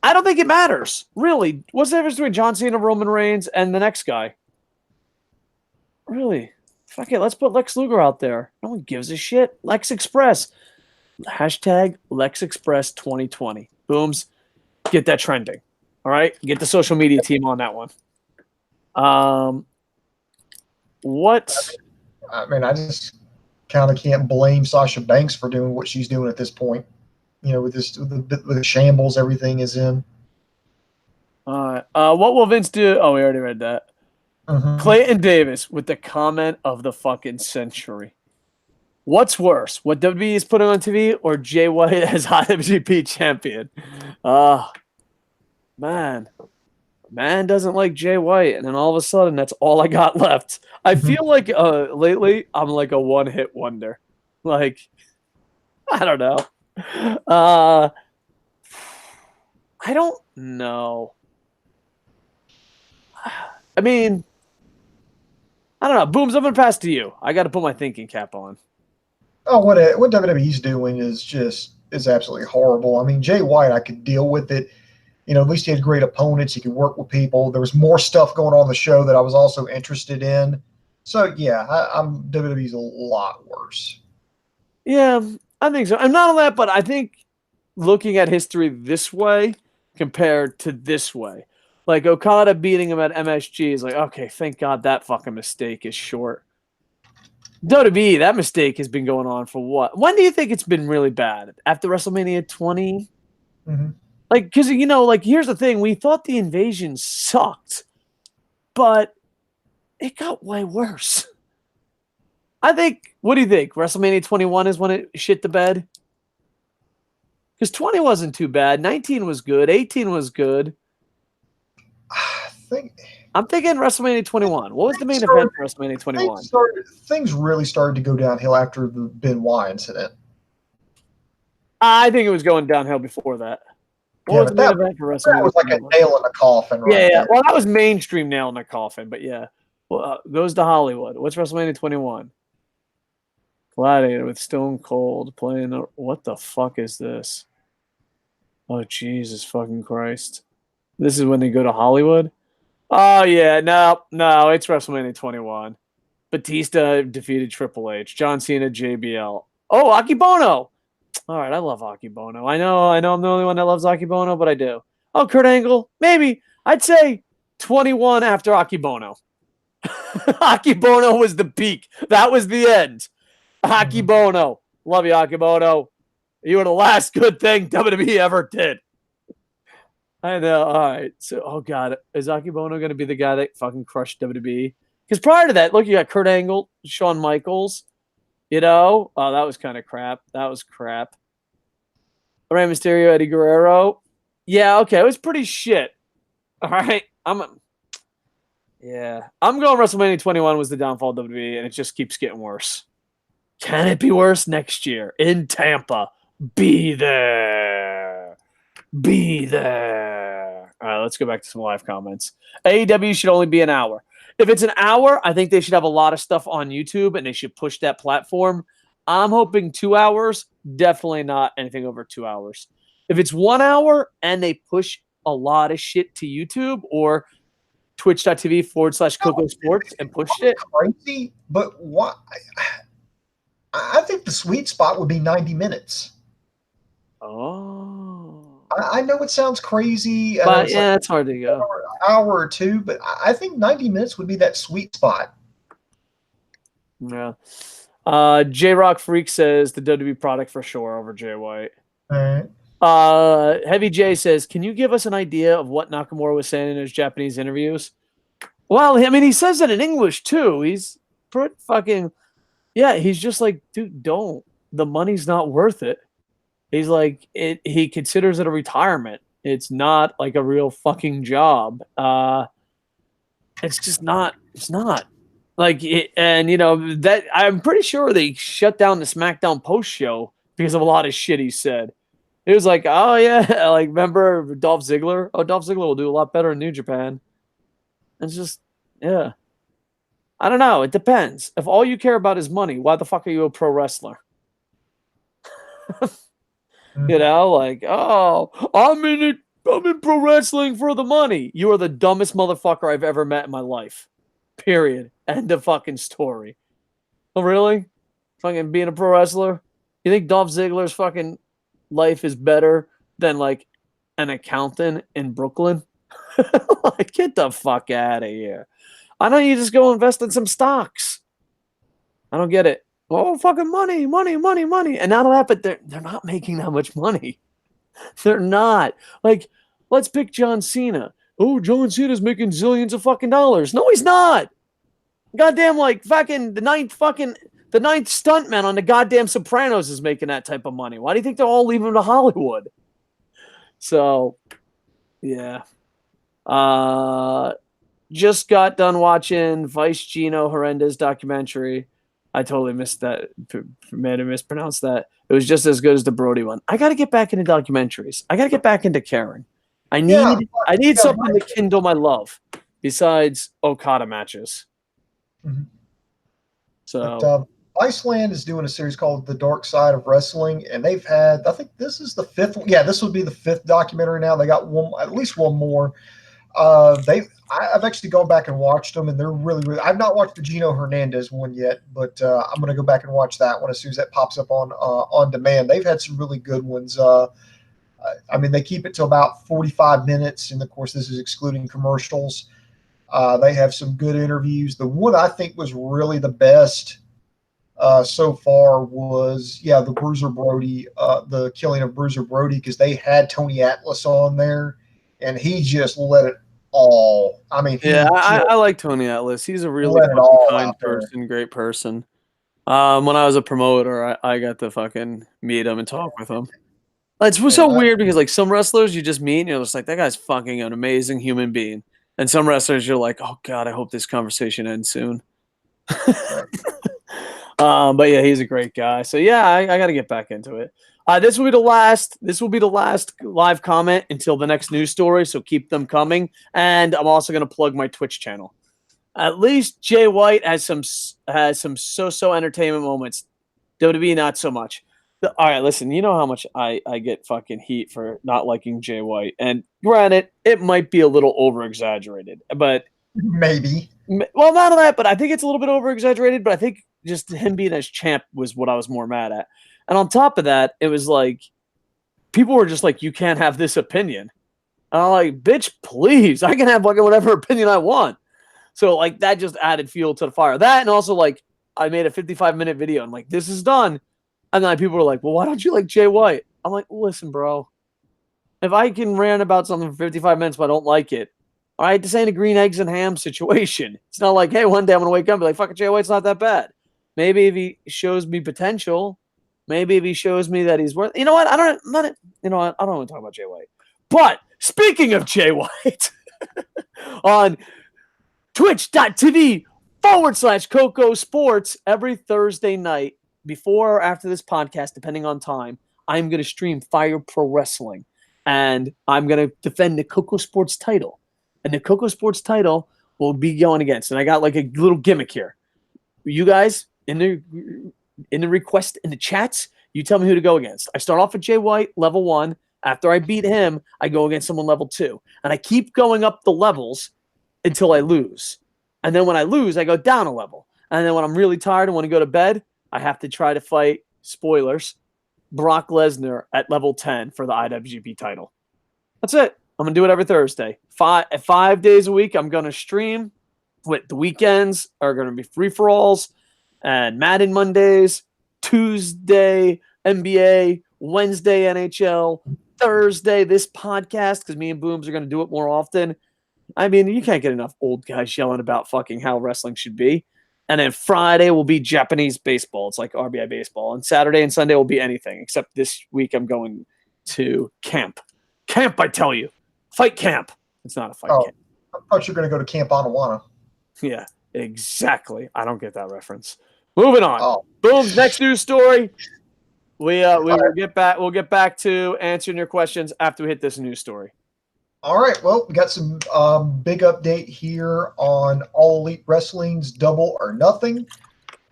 don't think it matters. Really. What's the difference between John Cena, Roman Reigns, and the next guy? Really? Fuck it. Let's put Lex Luger out there. No one gives a shit. Lex Express. Hashtag Lex Express 2020. Booms. Get that trending. All right? Get the social media team on that one. What? I mean, I just kind of can't blame Sasha Banks for doing what she's doing at this point. With the shambles everything is in. What will Vince do? Oh, we already read that. Mm-hmm. Clayton Davis with the comment of the fucking century. What's worse, what WWE is putting on TV or Jay White as IWGP champion? Man doesn't like Jay White, and then all of a sudden, that's all I got left. I feel like lately I'm like a one-hit wonder. Like, I don't know. I don't know. I mean, I don't know. Booms, I'm gonna pass to you. I got to put my thinking cap on. Oh, what WWE's doing is absolutely horrible. I mean, Jay White, I could deal with it. At least he had great opponents. He could work with people. There was more stuff going on the show that I was also interested in. So yeah, I'm WWE's a lot worse. Yeah, I think so. And not only that, but I think looking at history this way compared to this way, like Okada beating him at MSG is like, okay, thank God that fucking mistake is short. WWE, that mistake has been going on for what? When do you think it's been really bad? After WrestleMania 20? Mm-hmm. Like, because, here's the thing. We thought the invasion sucked, but it got way worse. What do you think? WrestleMania 21 is when it shit the bed? Because 20 wasn't too bad. 19 was good. 18 was good. I'm thinking WrestleMania 21. What was the main event for WrestleMania 21? Things really started to go downhill after the Benoit incident. I think it was going downhill before that. What was the main event for WrestleMania? That was like a nail in the coffin, right? Yeah. Well, that was mainstream nail in the coffin, but yeah. Well, goes to Hollywood. What's WrestleMania 21? Gladiator with Stone Cold playing. What the fuck is this? Oh, Jesus fucking Christ. This is when they go to Hollywood? Oh, yeah. No, it's WrestleMania 21. Batista defeated Triple H. John Cena, JBL. Oh, Akibono. All right, I love Akibono. I know I'm the only one that loves Akibono, but I do. Oh, Kurt Angle. Maybe. I'd say 21 after Akibono. Akibono was the peak. That was the end. Akibono. Love you, Akibono. You were the last good thing WWE ever did. I know. All right. So, oh, God. Is Akibono going to be the guy that fucking crushed WWE? Because prior to that, look, you got Kurt Angle, Shawn Michaels. Oh, that was kind of crap. That was crap. Rey Mysterio, Eddie Guerrero. Yeah, okay. It was pretty shit. All right. I'm going WrestleMania 21 was the downfall of WWE, and it just keeps getting worse. Can it be worse next year in Tampa? Be there. Be there. All right, let's go back to some live comments. AEW should only be an hour. If it's an hour, I think they should have a lot of stuff on YouTube, and they should push that platform. I'm hoping 2 hours. Definitely not anything over 2 hours. If it's 1 hour and they push a lot of shit to YouTube or twitch.tv/KocoSports and push it. Crazy, but what? I think the sweet spot would be 90 minutes. Oh. I know it sounds crazy. But yeah, it's hard to go. An hour or two, but I think 90 minutes would be that sweet spot. Yeah. J-Rock Freak says the WWE product for sure over Jay White. All right. Heavy J says, can you give us an idea of what Nakamura was saying in his Japanese interviews? Well, I mean, he says it in English too. He's pretty fucking... Yeah, he's just like, dude, don't. The money's not worth it. He's like, he considers it a retirement. It's not like a real fucking job. It's just not. It's not. That I'm pretty sure they shut down the SmackDown post show because of a lot of shit he said. It was like, oh yeah, like remember Dolph Ziggler? Oh, Dolph Ziggler will do a lot better in New Japan. It's just, yeah. I don't know. It depends. If all you care about is money, why the fuck are you a pro wrestler? I'm in pro wrestling for the money. You are the dumbest motherfucker I've ever met in my life. Period. End of fucking story. Oh, really? Fucking being a pro wrestler? You think Dolph Ziggler's fucking life is better than like an accountant in Brooklyn? Like, get the fuck out of here. Why don't you just go invest in some stocks? I don't get it. Oh, fucking money. And not that, but they're not making that much money. They're not. Like, let's pick John Cena. Oh, John Cena's making zillions of fucking dollars. No, he's not. Goddamn, like, fucking the ninth stuntman on the goddamn Sopranos is making that type of money. Why do you think they're all leaving to Hollywood? So, yeah. Just got done watching Vice Gino Horrendous documentary. I totally missed that. May have mispronounced that. It was just as good as the Brody one. I got to get back into documentaries. I got to get back into caring. I need something to kindle my love. besides Okada matches. Mhm. So But Iceland is doing a series called The Dark Side of Wrestling, and they've had, I think this is the fifth one. Yeah, this would be the fifth documentary now. They got at least one more. I've actually gone back and watched them, and they're really, really. I've not watched the Gino Hernandez one yet, but I'm going to go back and watch that one as soon as that pops up on demand. They've had some really good ones. I mean, they keep it to about 45 minutes, and of course, this is excluding commercials. They have some good interviews. The one I think was really the best so far was, the Bruiser Brody, the killing of Bruiser Brody, because they had Tony Atlas on there, and he just let it all. I mean, yeah, he just I like Tony Atlas. He's a really let it fucking all kind out there. person, great person. When I was a promoter, I got to fucking meet him and talk with him. It's And so weird because like some wrestlers you just meet and you're just like, that guy's fucking an amazing human being. And some wrestlers you're like, oh God, I hope this conversation ends soon. right. But yeah, he's a great guy. So yeah, I got to get back into it. This will be the last. This will be the last live comment until the next news story. So keep them coming. And I'm also going to plug my Twitch channel. At least Jay White has some so entertainment moments. WWE not so much. All right, listen. You know how much I get fucking heat for not liking Jay White, and granted, it might be a little over exaggerated, but Maybe. well, none of that. But I think it's a little bit over exaggerated. But I think just him being as champ was what I was more mad at. And on top of that, it was like people were just like, "You can't have this opinion." And I'm like, "Bitch, please! I can have fucking whatever opinion I want." So like that just added fuel to the fire. That and also like I made a 55-minute video. I'm like, this is done. And then people were like, well, why don't you like Jay White? I'm like, listen, bro. If I can rant about something for 55 minutes but I don't like it, all right, this ain't a green eggs and ham situation. It's not like, hey, one day I'm gonna wake up and be like, fucking Jay White's not that bad. Maybe if he shows me potential, maybe if he shows me that he's worth, you know what? I don't want to talk about Jay White. But speaking of Jay White, on twitch.tv/KocoSports every Thursday night before or after this podcast, depending on time. I'm going to stream Fire Pro Wrestling and I'm going to defend the KocoSports title. And the KocoSports title will be going against. And I got like a little gimmick here. You guys in the request in the chats, you tell me who to go against. I start off with Jay White, level 1. After I beat him, I go against someone level 2. And I keep going up the levels until I lose. And then when I lose, I go down a level. And then when I'm really tired and want to go to bed, I have to try to fight, spoilers, Brock Lesnar at level 10 for the IWGP title. That's it. I'm going to do it every Thursday. 5 days a week, I'm going to stream. With the weekends are going to be free-for-alls and Madden Mondays, Tuesday NBA, Wednesday NHL, Thursday this podcast, because me and Booms are going to do it more often. I mean, you can't get enough old guys yelling about fucking how wrestling should be. And then Friday will be Japanese baseball. It's like RBI baseball. And Saturday and Sunday will be anything, except this week I'm going to camp. Camp, I tell you. Fight camp. It's not a fight camp. I thought you were going to go to Camp Anawana. Yeah, exactly. I don't get that reference. Moving on. Oh. Boom's next news story. We'll get back to answering your questions after we hit this news story. All right. Well, we got some big update here on All Elite Wrestling's Double or Nothing.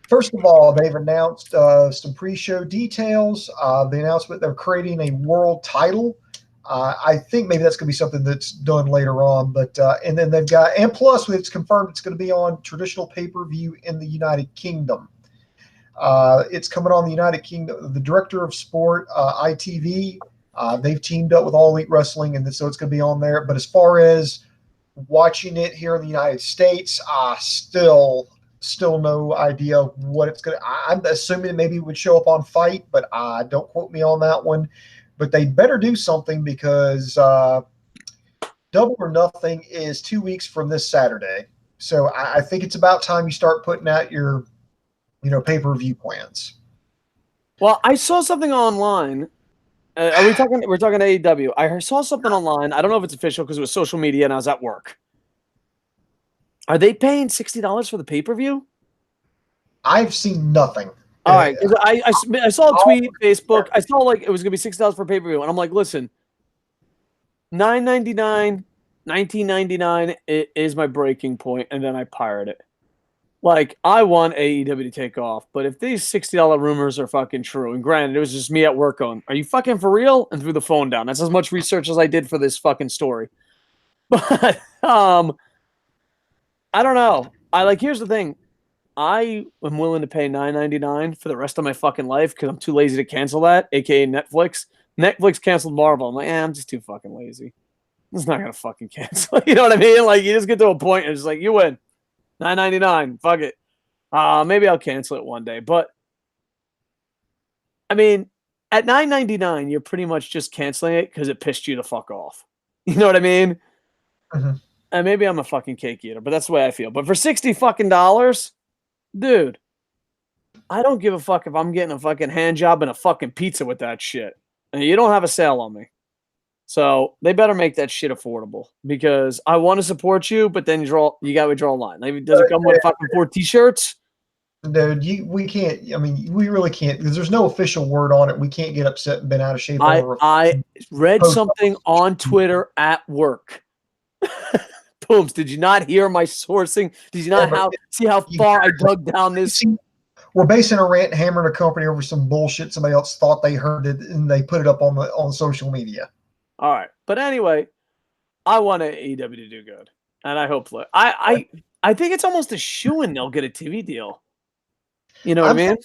First of all, they've announced some pre-show details. The announcement they're creating a world title. I think maybe that's going to be something that's done later on. But and then they've got, and plus it's confirmed it's going to be on traditional pay-per-view in the United Kingdom. It's coming on the United Kingdom. The director of sport, ITV. They've teamed up with All Elite Wrestling, and so it's going to be on there. But as far as watching it here in the United States, still no idea what it's going to. I'm assuming maybe it would show up on Fight, but don't quote me on that one. But they better do something because Double or Nothing is 2 weeks from this Saturday. So I think it's about time you start putting out your, pay-per-view plans. Well, I saw something online. Are we talking? We're talking AEW. I saw something online. I don't know if it's official because it was social media and I was at work. Are they paying $60 for the pay-per-view? I've seen nothing. All right, I saw a tweet, Facebook. I saw like it was gonna be $60 for pay-per-view, and I'm like, listen, $9.99 $19.99 is my breaking point, and then I pirate it. Like, I want AEW to take off, but if these $60 rumors are fucking true, and granted, it was just me at work going, are you fucking for real? And threw the phone down. That's as much research as I did for this fucking story. But, I don't know. Here's the thing. I am willing to pay $9.99 for the rest of my fucking life because I'm too lazy to cancel that, aka Netflix. Netflix canceled Marvel. I'm like, I'm just too fucking lazy. It's not gonna fucking cancel. You know what I mean? Like, you just get to a point and it's like, you win. $9.99. Fuck it. Maybe I'll cancel it one day. But I mean, at $9.99, you're pretty much just canceling it because it pissed you the fuck off. You know what I mean? Mm-hmm. And maybe I'm a fucking cake eater, but that's the way I feel. But for $60 fucking dollars, dude, I don't give a fuck if I'm getting a fucking hand job and a fucking pizza with that shit. And you don't have a sale on me. So they better make that shit affordable because I want to support you, but then you got to draw a line. Like, does it come with fucking 4 t-shirts? Dude, we can't. I mean, we really can't because there's no official word on it. We can't get upset and been out of shape over. I read something on Twitter at work. Booms, did you not hear my sourcing? Did you not see how far I dug down this? We're basing a rant hammering a company over some bullshit somebody else thought they heard it and they put it up on social media. All right, but anyway, I want AEW to do good, and I hope I think it's almost a shoo-in they'll get a TV deal. You know what I mean?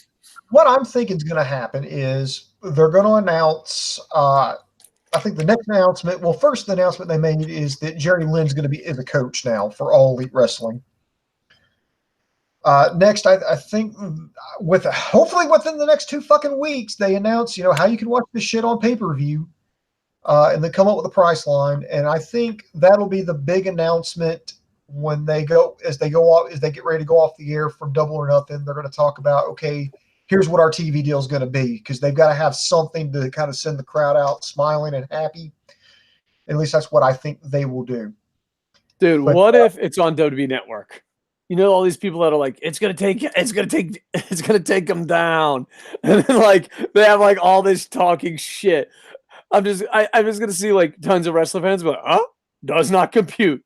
What I'm thinking is going to happen is they're going to announce. I think the next announcement. Well, first the announcement they made is that Jerry Lynn's going to be the coach now for All Elite Wrestling. Next, I think hopefully within the next 2 fucking weeks, they announce how you can watch this shit on pay-per-view, and then come up with a price line. And I think that'll be the big announcement when they get ready to go off the air from Double or Nothing. They're going to talk about, okay, here's what our TV deal is going to be, because they've got to have something to kind of send the crowd out smiling and happy. At least that's what I think they will do. Dude, what if it's on WWE Network? All these people that are like, it's gonna take them down, and then they have all this talking shit. I'm just gonna see tons of wrestling fans, but does not compute.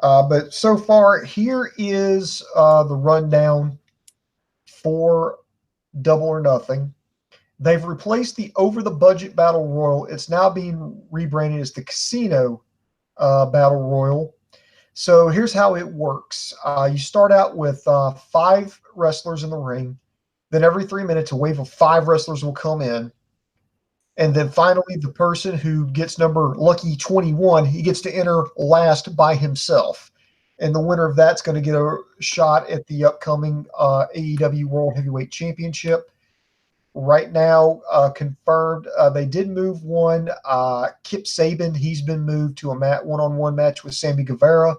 But so far, here is the rundown for Double or Nothing. They've replaced the Over the Budget Battle Royal. It's now being rebranded as the Casino Battle Royal. So here's how it works. You start out with 5 wrestlers in the ring. Then every 3 minutes, a wave of 5 wrestlers will come in. And then finally, the person who gets number lucky 21, he gets to enter last by himself. And the winner of that's going to get a shot at the upcoming AEW World Heavyweight Championship. Right now, confirmed, they did move one. Kip Sabian, he's been moved to a one-on-one match with Sammy Guevara.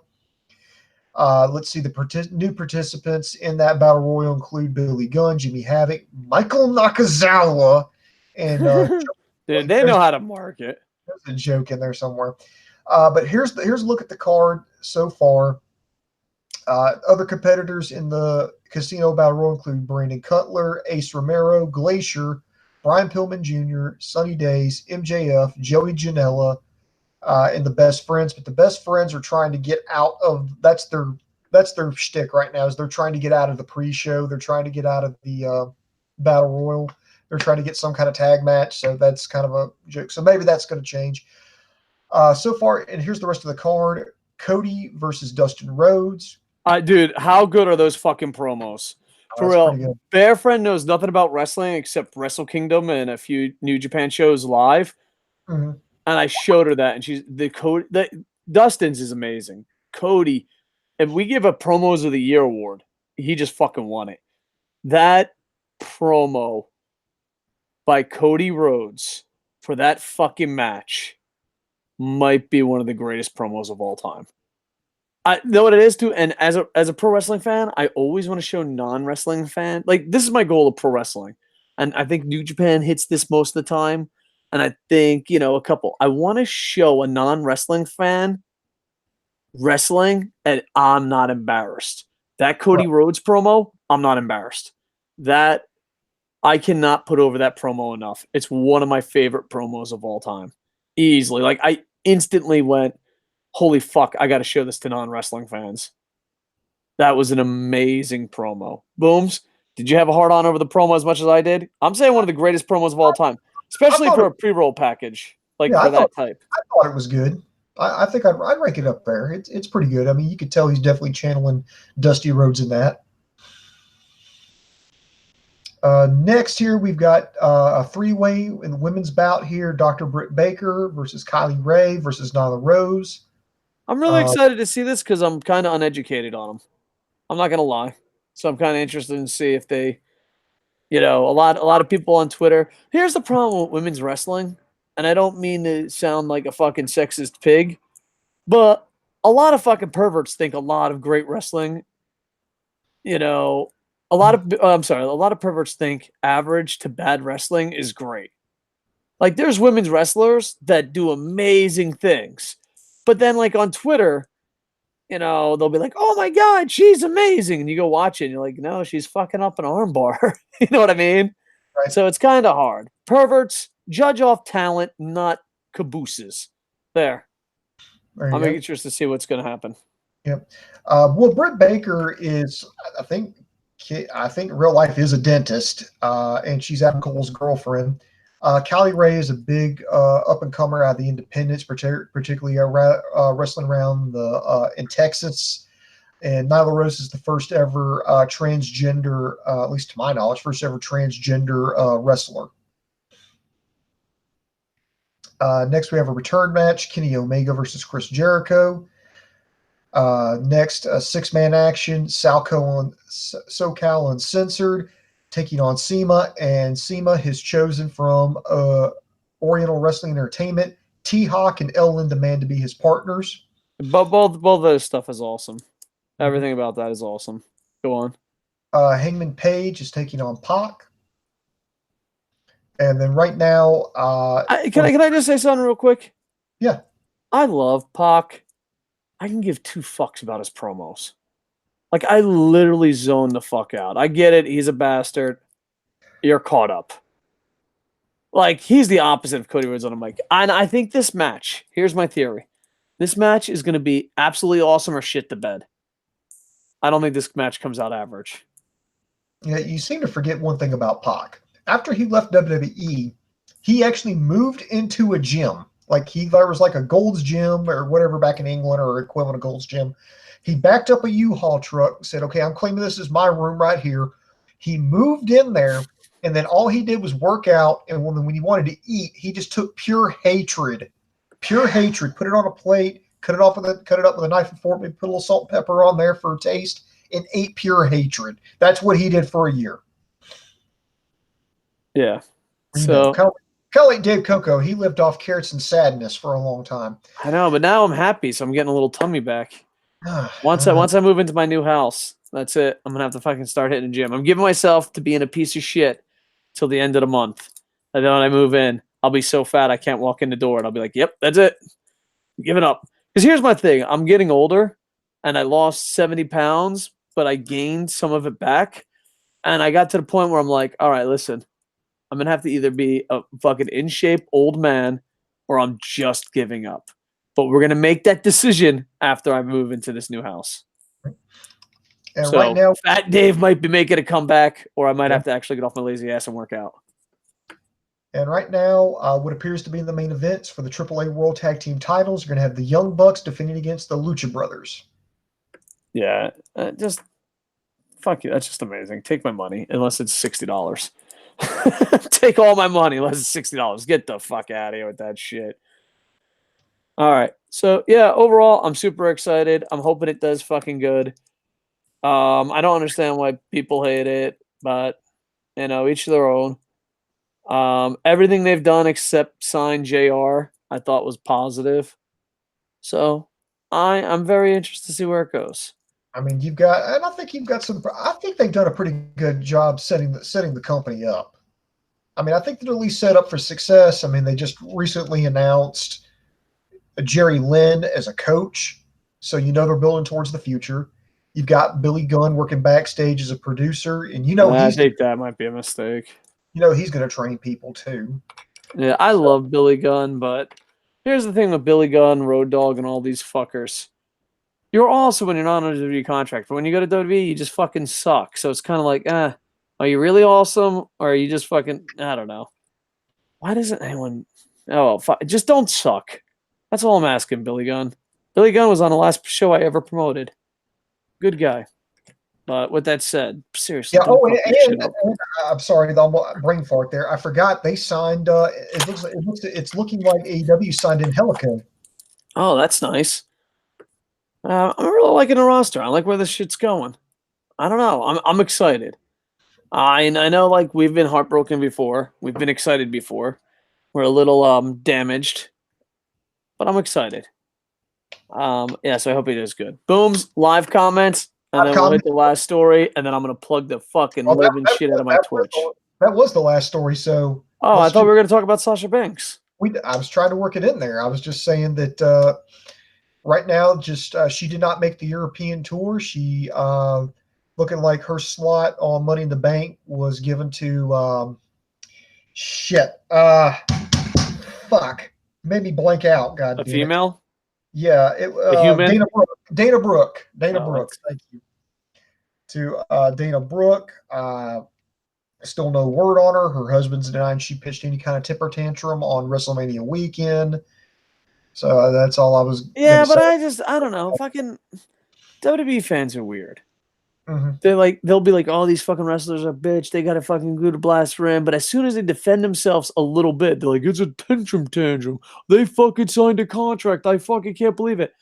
Let's see, the new participants in that Battle Royal include Billy Gunn, Jimmy Havoc, Michael Nakazawa, and dude, they know how to market. There's a joke in there somewhere. But here's a look at the card so far. Other competitors in the Casino Battle Royal include Brandon Cutler, Ace Romero, Glacier, Brian Pillman Jr., Sunny Days, MJF, Joey Janela, and the Best Friends. But the Best Friends are trying to get out of that's their shtick right now, is they're trying to get out of the pre-show. They're trying to get out of the Battle Royal. They're trying to get some kind of tag match. So that's kind of a joke. So maybe that's going to change. So far, and here's the rest of the card. Cody versus Dustin Rhodes. Dude, how good are those fucking promos? For real, Bear Friend knows nothing about wrestling except Wrestle Kingdom and a few New Japan shows live. Mm-hmm. And I showed her that, and Dustin's is amazing. Cody, if we give a Promos of the Year award, he just fucking won it. That promo by Cody Rhodes for that fucking match might be one of the greatest promos of all time. I know what it is too, and as a pro wrestling fan, I always want to show non-wrestling fan. This is my goal of pro wrestling, and I think New Japan hits this most of the time. And I think a couple. I want to show a non-wrestling fan wrestling, and I'm not embarrassed. That Cody Rhodes promo, I'm not embarrassed. That I cannot put over that promo enough. It's one of my favorite promos of all time. Easily. Like, I instantly went, holy fuck, I got to show this to non-wrestling fans. That was an amazing promo. Booms, did you have a hard on over the promo as much as I did? I'm saying one of the greatest promos of all time, I especially thought for it, a pre-roll package, like yeah, for that type. I thought it was good. I think I'd rank it up there. It's pretty good. I mean, you could tell he's definitely channeling Dusty Rhodes in that. Next here, we've got a three-way in the women's bout here. Dr. Britt Baker versus Kylie Ray versus Nyla Rose. I'm really excited to see this because I'm kind of uneducated on them. I'm not gonna lie, so I'm kind of interested in see if they, a lot of people on Twitter. Here's the problem with women's wrestling, and I don't mean to sound like a fucking sexist pig, but a lot of fucking perverts think a lot of great wrestling. A lot of perverts think average to bad wrestling is great. Like, there's women's wrestlers that do amazing things, but then like on Twitter, they'll be like, "Oh my god, she's amazing," and you go watch it, and you're like, "No, she's fucking up an armbar." You know what I mean? Right. So it's kind of hard. Perverts judge off talent, not cabooses. There. I'm interested to see what's going to happen. Yep. Well, Britt Baker is, I think, real life is a dentist, and she's Adam Cole's girlfriend. Callie Ray is a big up and comer out of the independents, particularly wrestling around in Texas. And Nyla Rose is the first ever transgender, at least to my knowledge, first ever transgender wrestler. Next, we have a return match: Kenny Omega versus Chris Jericho. Next, a six-man action: SoCal Uncensored taking on CIMA, and CIMA has chosen from Oriental Wrestling Entertainment T-Hawk and El Linda Man to be his partners. Both of those stuff is awesome. Everything about that is awesome. Go on. Hangman Page is taking on Pac. And then right now, can I just say something real quick? Yeah. I love Pac. I can give two fucks about his promos. Like, I literally zone the fuck out. I get it. He's a bastard. You're caught up. Like, he's the opposite of Cody Rhodes on a mic. And I think this match, here's my theory. This match is going to be absolutely awesome or shit the bed. I don't think this match comes out average. Yeah, you seem to forget one thing about Pac. After he left WWE, he actually moved into a gym. Like, there was like a Gold's Gym or whatever back in England, or equivalent of Gold's Gym. He backed up a U-Haul truck, said, "Okay, I'm claiming this is my room right here." He moved in there, and then all he did was work out. And when he wanted to eat, he just took pure hatred, put it on a plate, cut it up with a knife and fork, maybe put a little salt and pepper on there for a taste, and ate pure hatred. That's what he did for a year. Yeah. So kind of like Dave Koco, he lived off carrots and sadness for a long time. I know, but now I'm happy, so I'm getting a little tummy back. Once I move into my new house, that's it. I'm gonna have to fucking start hitting the gym. I'm giving myself to being a piece of shit till the end of the month. And then when I move in, I'll be so fat I can't walk in the door, and I'll be like, "Yep, that's it. I'm giving up." Because here's my thing: I'm getting older, and I lost 70 pounds, but I gained some of it back, and I got to the point where I'm like, "All right, listen, I'm gonna have to either be a fucking in shape old man, or I'm just giving up." But we're gonna make that decision after I move into this new house. And so right now, Fat Dave might be making a comeback, or I might have to actually get off my lazy ass and work out. And right now, what appears to be in the main events for the AAA World Tag Team titles, you're going to have the Young Bucks defending against the Lucha Brothers. Yeah, just fuck you. That's just amazing. Take my money, unless it's $60. Take all my money, unless it's $60. Get the fuck out of here with that shit. All right. So, yeah, overall, I'm super excited. I'm hoping it does fucking good. I don't understand why people hate it, but, each to their own. Everything they've done except sign JR, I thought was positive. So, I'm very interested to see where it goes. I mean, I think they've done a pretty good job setting the company up. I mean, I think they're at least set up for success. I mean, they just recently announced Jerry Lynn as a coach, so they're building towards the future. You've got Billy Gunn working backstage as a producer, and I think that might be a mistake. He's going to train people too. Yeah, I love Billy Gunn, but here's the thing with Billy Gunn, Road Dogg, and all these fuckers. You're awesome when you're not on a WWE contract, but when you go to WWE, you just fucking suck. So it's kind of like, are you really awesome, or are you just fucking? I don't know. Why doesn't anyone? Oh, just don't suck. That's all I'm asking, Billy Gunn. Billy Gunn was on the last show I ever promoted. Good guy. But with that said, seriously, Yeah. don't fuck this shit And up. I'm sorry, the brain fart there. I forgot they signed. It's looking like AEW signed in Helico. Oh, that's nice. I'm really liking the roster. I like where this shit's going. I don't know. I'm excited. I know, like, we've been heartbroken before. We've been excited before. We're a little damaged, but I'm excited. Yeah, so I hope he does good. Booms, live comments, and then we'll hit the last story, and then I'm gonna plug the fucking living shit out of my Twitch. That was the last story. So, I thought we were gonna talk about Sasha Banks. I was trying to work it in there. I was just saying that right now, she did not make the European tour. She looking like her slot on Money in the Bank was given to fuck, made me blank out. God, a female. Yeah, a human. Dana Brooke. Thank you to Dana Brooke. Still no word on her. Her husband's denying she pitched any kind of temper tantrum on WrestleMania weekend. So that's all I was. Yeah, but I don't know. Fucking WWE fans are weird. Mm-hmm. They'll be like, "Oh, these fucking wrestlers are bitch. They got to fucking glue to blast for him." But as soon as they defend themselves a little bit, they're like, "It's a tantrum. They fucking signed a contract. I fucking can't believe it."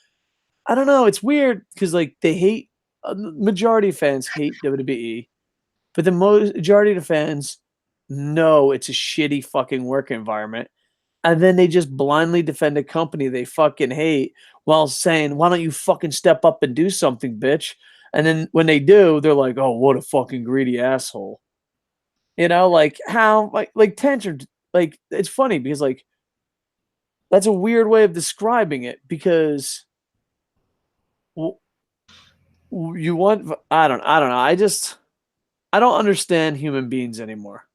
I don't know. It's weird because like they hate. Majority of fans hate WWE, but the majority of the fans know it's a shitty fucking work environment, and then they just blindly defend a company they fucking hate while saying, "Why don't you fucking step up and do something, bitch?" And then when they do, they're like, "Oh, what a fucking greedy asshole." You know, like how like tantrum. Like it's funny because like that's a weird way of describing it because you want I don't know. I don't understand human beings anymore.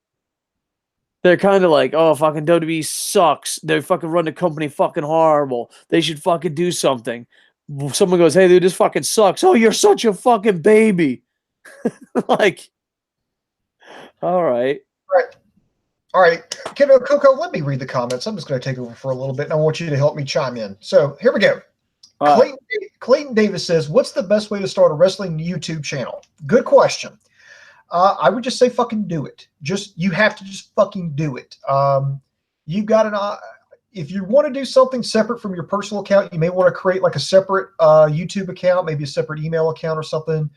They're kind of like, oh, fucking WWE sucks. They fucking run the company fucking horrible. They should fucking do something. Someone goes, hey, dude, this fucking sucks. Oh, you're such a fucking baby. Like, all right. All right. Coco, let me read the comments. I'm just going to take over for a little bit, and I want you to help me chime in. So here we go. Clayton Davis says, what's the best way to start a wrestling YouTube channel? Good question. I would just say fucking do it. You have to just fucking do it. You got if you want to do something separate from your personal account, you may want to create like a separate YouTube account, maybe a separate email account or something.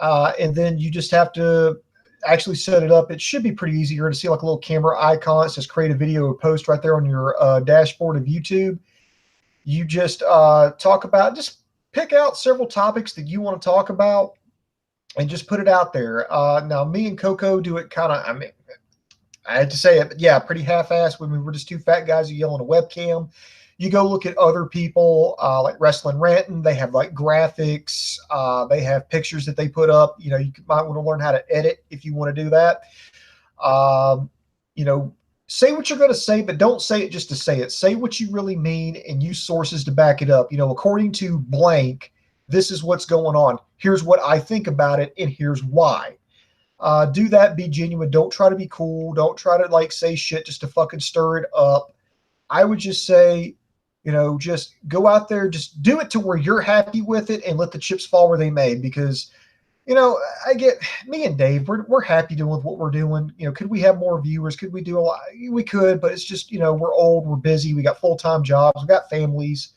And then you just have to actually set it up. It should be pretty easy. You're going to see like a little camera icon. It says create a video or post right there on your dashboard of YouTube. You just just pick out several topics that you want to talk about and just put it out there. Now, me and Koco do it kind of, I mean, I had to say it, but yeah, pretty half-assed when we were just two fat guys who yell on a webcam. You go look at other people like Wrestling Rantin'. They have like graphics. They have pictures that they put up. You know, you might want to learn how to edit if you want to do that. You know, say what you're going to say, but don't say it just to say it. Say what you really mean and use sources to back it up. You know, according to blank, this is what's going on. Here's what I think about it, and here's why. Do that. Be genuine. Don't try to be cool. Don't try to like say shit just to fucking stir it up. I would just say, you know, just go out there, just do it to where you're happy with it and let the chips fall where they may. Because, you know, me and Dave, we're happy doing what we're doing. You know, could we have more viewers? Could we do a lot? We could, but it's just, you know, we're old, we're busy, we got full-time jobs, we got families.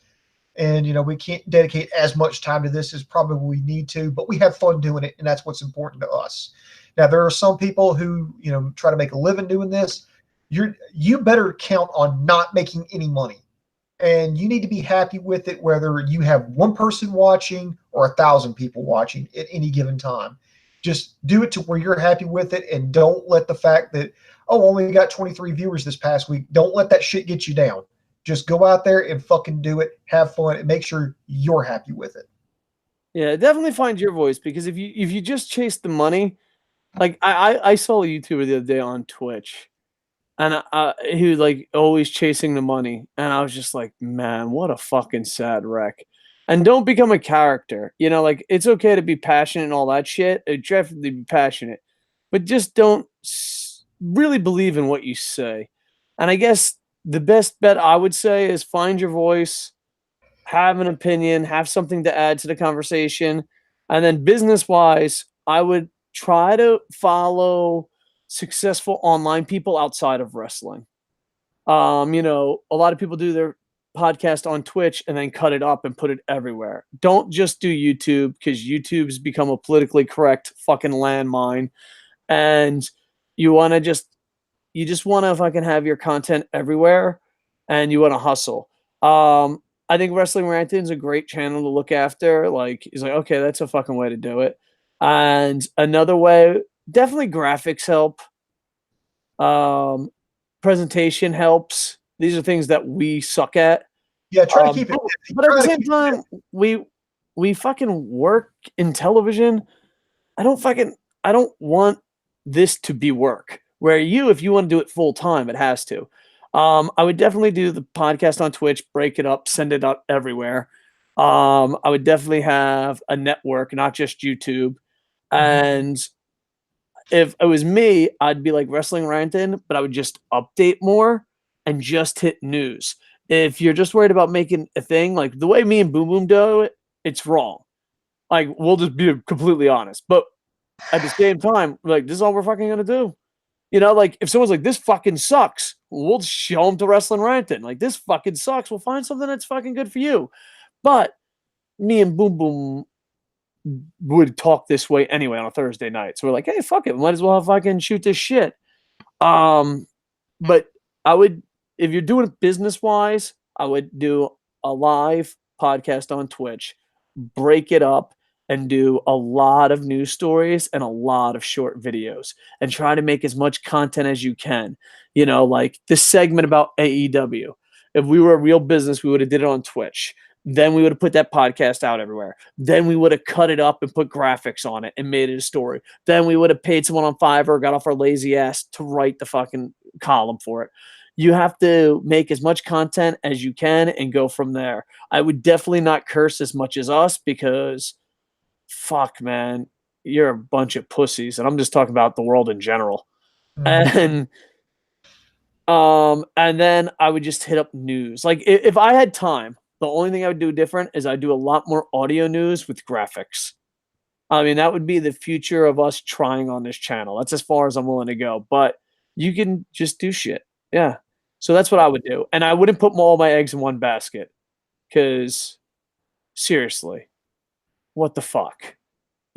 And, you know, we can't dedicate as much time to this as probably we need to, but we have fun doing it, and that's what's important to us. Now, there are some people who, you know, try to make a living doing this. You better count on not making any money. And you need to be happy with it, whether you have one person watching or 1,000 people watching at any given time. Just do it to where you're happy with it, and don't let the fact that, oh, only got 23 viewers this past week, don't let that shit get you down. Just go out there and fucking do it, have fun, and make sure you're happy with it. Yeah, definitely find your voice, because if you just chase the money, like I saw a YouTuber the other day on Twitch, and he was like always chasing the money, and I was just like, man, what a fucking sad wreck. And don't become a character, like it's okay to be passionate and all that shit. Definitely be passionate, but just don't really believe in what you say. And I guess the best bet I would say is find your voice, have an opinion, have something to add to the conversation. And then business wise, I would try to follow successful online people outside of wrestling. A lot of people do their podcast on Twitch and then cut it up and put it everywhere. Don't just do YouTube because YouTube's become a politically correct fucking landmine. And you want to you just want to fucking have your content everywhere and you want to hustle. I think Wrestling Ranting's a great channel to look after. Like, he's like, okay, that's a fucking way to do it. And another way, definitely graphics help. Presentation helps. These are things that we suck at. Yeah, try to keep it. But at the same time, we fucking work in television. I don't want this to be work. Where if you want to do it full time, it has to. I would definitely do the podcast on Twitch, break it up, send it out everywhere. I would definitely have a network, not just YouTube. And if it was me, I'd be like Wrestling Ranting, but I would just update more and just hit news. If you're just worried about making a thing, like the way me and Boom Boom do it, it's wrong. Like, we'll just be completely honest. But at the same time, like, this is all we're fucking gonna do. Like, if someone's like, this fucking sucks, we'll show them to Wrestling Ranting. Like, this fucking sucks. We'll find something that's fucking good for you. But me and Boom Boom would talk this way anyway on a Thursday night. So we're like, hey, fuck it. Might as well fucking shoot this shit. But I would, if you're doing it business wise, I would do a live podcast on Twitch, break it up, and do a lot of news stories and a lot of short videos and try to make as much content as you can. Like this segment about AEW. If we were a real business, we would have did it on Twitch. Then we would have put that podcast out everywhere. Then we would have cut it up and put graphics on it and made it a story. Then we would have paid someone on Fiverr, got off our lazy ass to write the fucking column for it. You have to make as much content as you can and go from there. I would definitely not curse as much as us because fuck, man, you're a bunch of pussies. And I'm just talking about the world in general. And then I would just hit up news. Like if I had time, the only thing I would do different is I'd do a lot more audio news with graphics. I mean, that would be the future of us trying on this channel. That's as far as I'm willing to go. But you can just do shit. Yeah. So that's what I would do. And I wouldn't put all my eggs in one basket. Because seriously, what the fuck?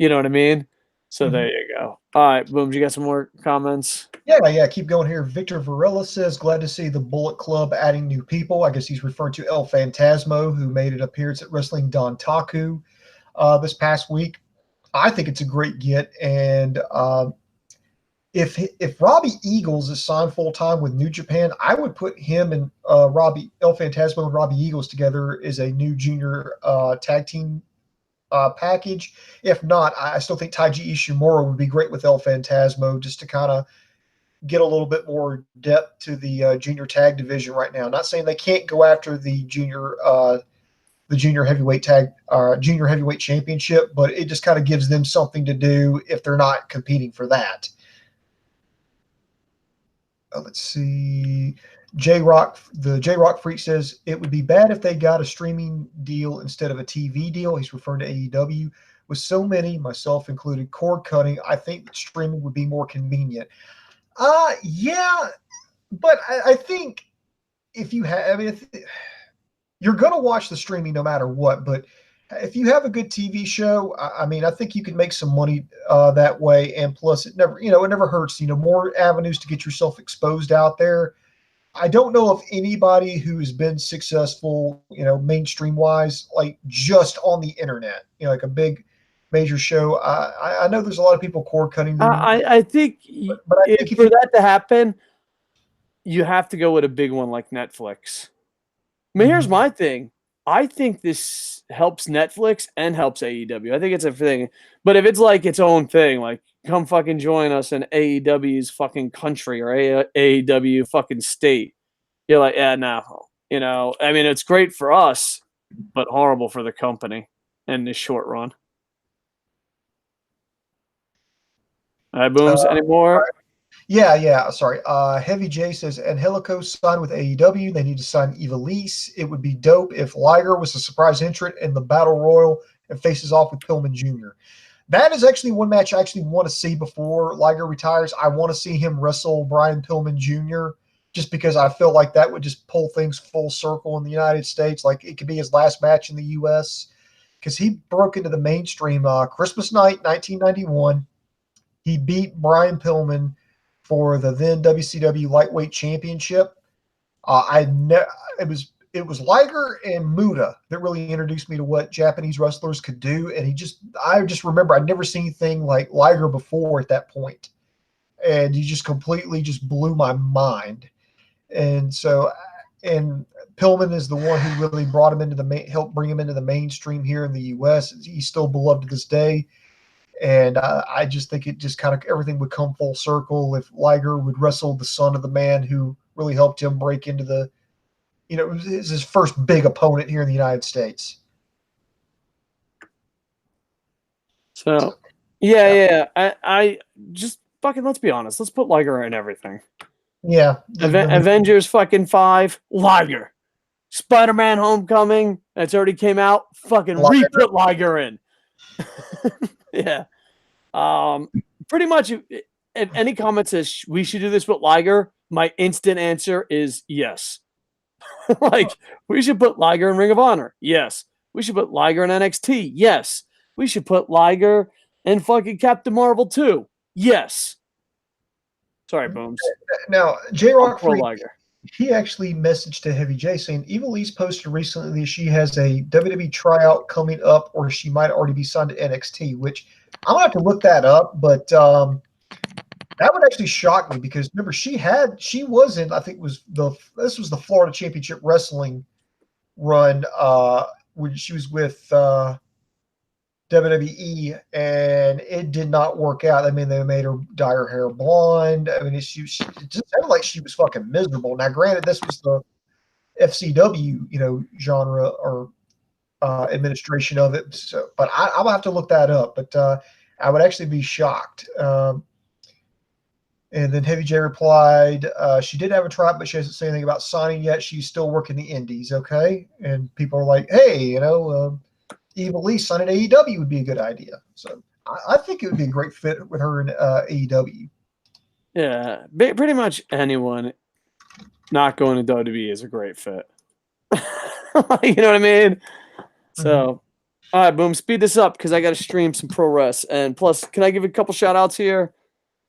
You know what I mean? So there you go. All right, Boom, you got some more comments? Yeah, keep going here. Victor Varela says, glad to see the Bullet Club adding new people. I guess he's referring to El Phantasmo, who made an appearance at Wrestling Don Taku this past week. I think it's a great get. And if Robbie Eagles is signed full-time with New Japan, I would put him and El Phantasmo and Robbie Eagles together as a new junior tag team package. If not, I still think Taiji Ishimura would be great with El Phantasmo just to kind of get a little bit more depth to the junior tag division right now. Not saying they can't go after the junior heavyweight championship, but it just kind of gives them something to do if they're not competing for that. Let's see. The J-Rock Freak says it would be bad if they got a streaming deal instead of a TV deal. He's referring to AEW. With so many, myself included, cord cutting, I think that streaming would be more convenient. Yeah, but I think if you have, you're going to watch the streaming no matter what, but if you have a good TV show, I think you can make some money that way. And plus it never hurts, more avenues to get yourself exposed out there. I don't know of anybody who's been successful, mainstream wise, like just on the internet, like a big major show. I know there's a lot of people cord cutting them. I think, but I think for that to happen, you have to go with a big one like Netflix. I mean, here's my thing. I think this helps Netflix and helps AEW. I think it's a thing. But if it's like its own thing, like come fucking join us in AEW's fucking country or AEW fucking state. You're like, yeah, no. You know, I mean, it's great for us, but horrible for the company in the short run. All right, Booms, any more? Yeah. Sorry. Heavy J says, Angelico signed with AEW. They need to sign Ivelisse. It would be dope if Liger was a surprise entrant in the Battle Royal and faces off with Pillman Jr. That is actually one match I actually want to see before Liger retires. I want to see him wrestle Brian Pillman Jr. just because I feel like that would just pull things full circle in the United States. Like it could be his last match in the U.S. because he broke into the mainstream Christmas night, 1991. He beat Brian Pillman for the then WCW Lightweight Championship. It was Liger and Muta that really introduced me to what Japanese wrestlers could do, and I just remember I'd never seen anything like Liger before at that point, and he just completely just blew my mind. And Pillman is the one who really brought him into helped bring him into the mainstream here in the U.S. He's still beloved to this day. And I just think it just kind of everything would come full circle if Liger would wrestle the son of the man who really helped him break into the, it was his first big opponent here in the United States. So, yeah. I just fucking, let's be honest. Let's put Liger in everything. Yeah. Avengers fucking 5, Liger. Spider-Man Homecoming, that's already came out. Fucking re-put Liger in. Yeah. Pretty much, if any comment says we should do this with Liger, my instant answer is yes. Like, we should put Liger in Ring of Honor. Yes. We should put Liger in NXT. Yes. We should put Liger in fucking Captain Marvel 2. Yes. Sorry, Booms. Now, J-Rock Freak, Liger. He actually messaged to Heavy J saying Ivelisse posted recently that she has a WWE tryout coming up, or she might already be signed to NXT, which I'm gonna have to look that up, but that would actually shock me because remember she was in, I think this was the Florida Championship Wrestling run when she was with WWE, and it did not work out. I mean, they made her dye her hair blonde. I mean, it just sounded like she was fucking miserable. Now, granted, this was the FCW, genre or administration of it. So, but I'll have to look that up. But I would actually be shocked. And then Heavy J replied, she did have a tryout, but she hasn't said anything about signing yet. She's still working the indies, okay? And people are like, hey, Ivelisse signing AEW would be a good idea. So I think it would be a great fit with her in AEW. Yeah, pretty much anyone not going to WWE is a great fit. You know what I mean? So, all right, Boom, speed this up because I got to stream some pro res. And plus, can I give a couple shout outs here?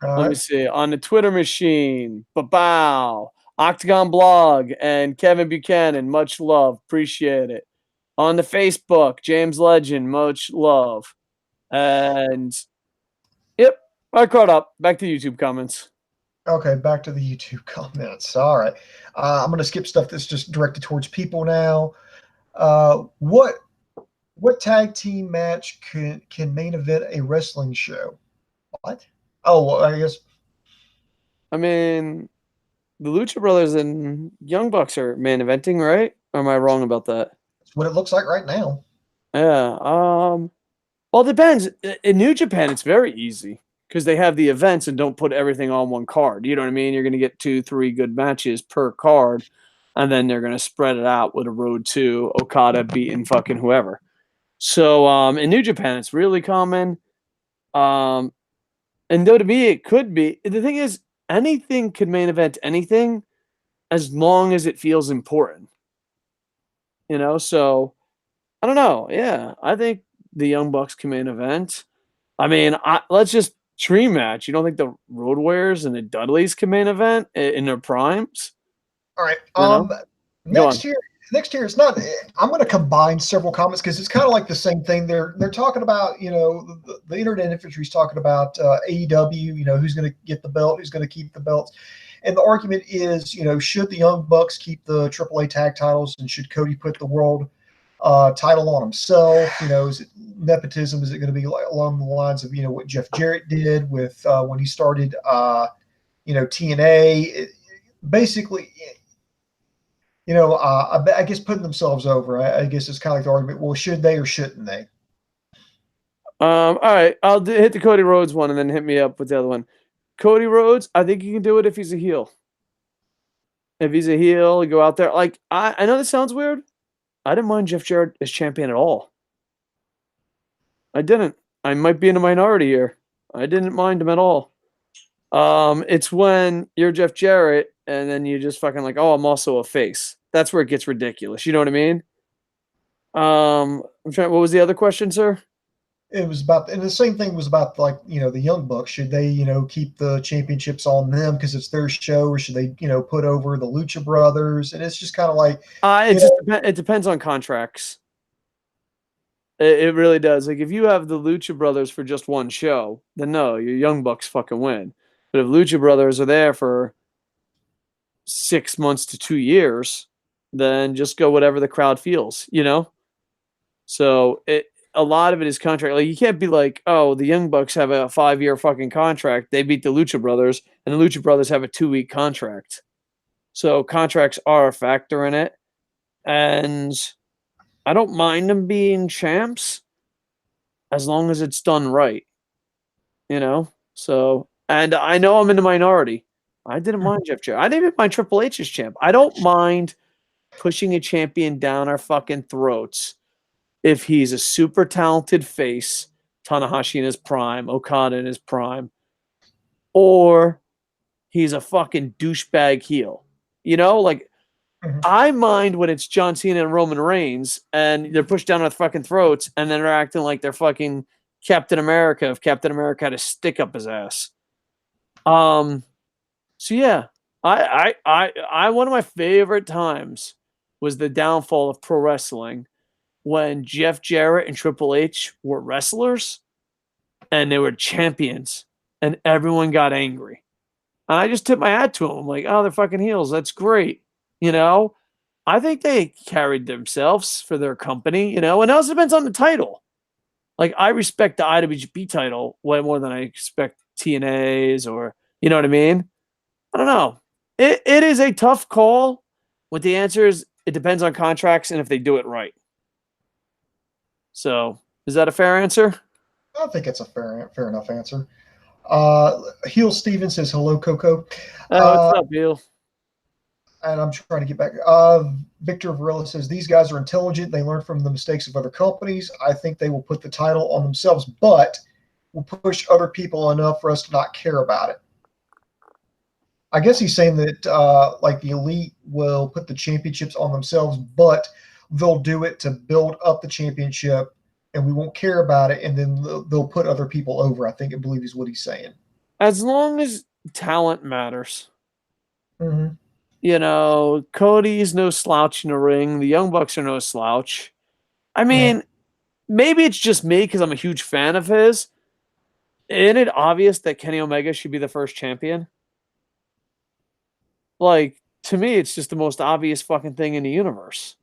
Let me see. On the Twitter machine, Babow, Octagon Blog, and Kevin Buchanan, much love. Appreciate it. On the Facebook, James Legend, much love. And, yep, I caught up. Back to YouTube comments. Okay, back to the YouTube comments. All right. I'm going to skip stuff that's just directed towards people now. What tag team match can main event a wrestling show? What? Oh, well, I guess. I mean, the Lucha Brothers and Young Bucks are main eventing, right? Or am I wrong about that? That's what it looks like right now. Yeah. Well, it depends. In New Japan, it's very easy because they have the events and don't put everything on one card. You know what I mean? You're going to get 2-3 good matches per card, and then they're going to spread it out with a road to Okada beating fucking whoever. So in New Japan, it's really common. In WWE, it could be. The thing is, anything could main event anything as long as it feels important. So I don't know. Yeah, I think the Young Bucks can main event. I mean, let's just dream match. You don't think the Road Warriors and the Dudleys can main event in their primes? All right. Next year, it's not. I'm going to combine several comments because it's kind of like the same thing. They're talking about the internet infantry is talking about AEW. Who's going to get the belt? Who's going to keep the belts? And the argument is, should the Young Bucks keep the AAA tag titles and should Cody put the World title on himself? Is it nepotism? Is it going to be like along the lines of what Jeff Jarrett did with when he started TNA? Basically, I guess putting themselves over. I guess it's kind of like the argument. Well, should they or shouldn't they? All right, I'll hit the Cody Rhodes one and then hit me up with the other one. Cody Rhodes, I think he can do it if he's a heel. If he's a heel, go out there. Like, I know this sounds weird. I didn't mind Jeff Jarrett as champion at all. I didn't. I might be in a minority here. I didn't mind him at all. It's when you're Jeff Jarrett and then you just fucking like, oh, I'm also a face. That's where it gets ridiculous. You know what I mean? I'm trying. What was the other question, sir? It was about, and the same thing was about like the Young Bucks. Should they keep the championships on them because it's their show, or should they put over the Lucha Brothers? And it's just kind of like it depends on contracts. It really does. Like if you have the Lucha Brothers for just one show, then no, your Young Bucks fucking win. But if Lucha Brothers are there for 6 months to 2 years, then just go whatever the crowd feels, So a lot of it is contract. Like you can't be like, oh, the Young Bucks have a 5-year fucking contract. They beat the Lucha Brothers, and the Lucha Brothers have a 2-week contract. So contracts are a factor in it. And I don't mind them being champs as long as it's done right. So, and I know I'm in the minority. I didn't mind Jeff Jarrett. I didn't even mind Triple H as champ. I don't mind pushing a champion down our fucking throats if he's a super talented face, Tanahashi in his prime, Okada in his prime, or he's a fucking douchebag heel. Like I mind when it's John Cena and Roman Reigns and they're pushed down our fucking throats and then they're acting like they're fucking Captain America if Captain America had a stick up his ass. So yeah, I one of my favorite times was the downfall of pro wrestling when Jeff Jarrett and Triple H were wrestlers and they were champions and everyone got angry. And I just tipped my hat to them. I'm like, oh, they're fucking heels. That's great. I think they carried themselves for their company, and it also depends on the title. Like, I respect the IWGP title way more than I expect TNA's or, you know what I mean? I don't know. It is a tough call. What the answer is, it depends on contracts and if they do it right. So, is that a fair answer? I think it's a fair enough answer. Heel Steven says, hello, Koco. What's up, Bill? And I'm trying to get back. Victor Varela says, these guys are intelligent. They learn from the mistakes of other companies. I think they will put the title on themselves, but will push other people enough for us to not care about it. I guess he's saying that like the elite will put the championships on themselves, but they'll do it to build up the championship and we won't care about it. And then they'll put other people over. I believe is what he's saying. As long as talent matters. Mm-hmm. Cody's no slouch in the ring. The Young Bucks are no slouch. I mean, maybe it's just me because I'm a huge fan of his. Isn't it obvious that Kenny Omega should be the first champion? Like, to me, it's just the most obvious fucking thing in the universe.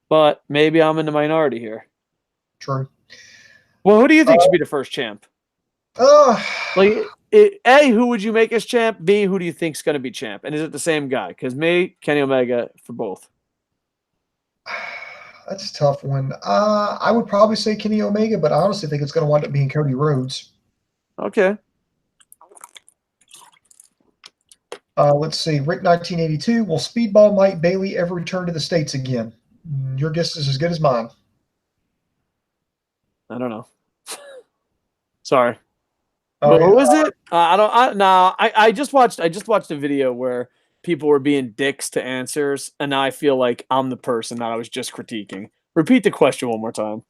But maybe I'm in the minority here. True. Well, who do you think should be the first champ? A, who would you make as champ? B, who do you think's going to be champ? And is it the same guy? Because me, Kenny Omega for both. That's a tough one. I would probably say Kenny Omega, but I honestly think it's going to wind up being Cody Rhodes. Okay. Let's see. Rick 1982. Will Speedball Mike Bailey ever return to the States again? Your guess is as good as mine. I don't know. Sorry. Okay. Who is it? I just watched a video where people were being dicks to answers, and now I feel like I'm the person that I was just critiquing. Repeat the question one more time.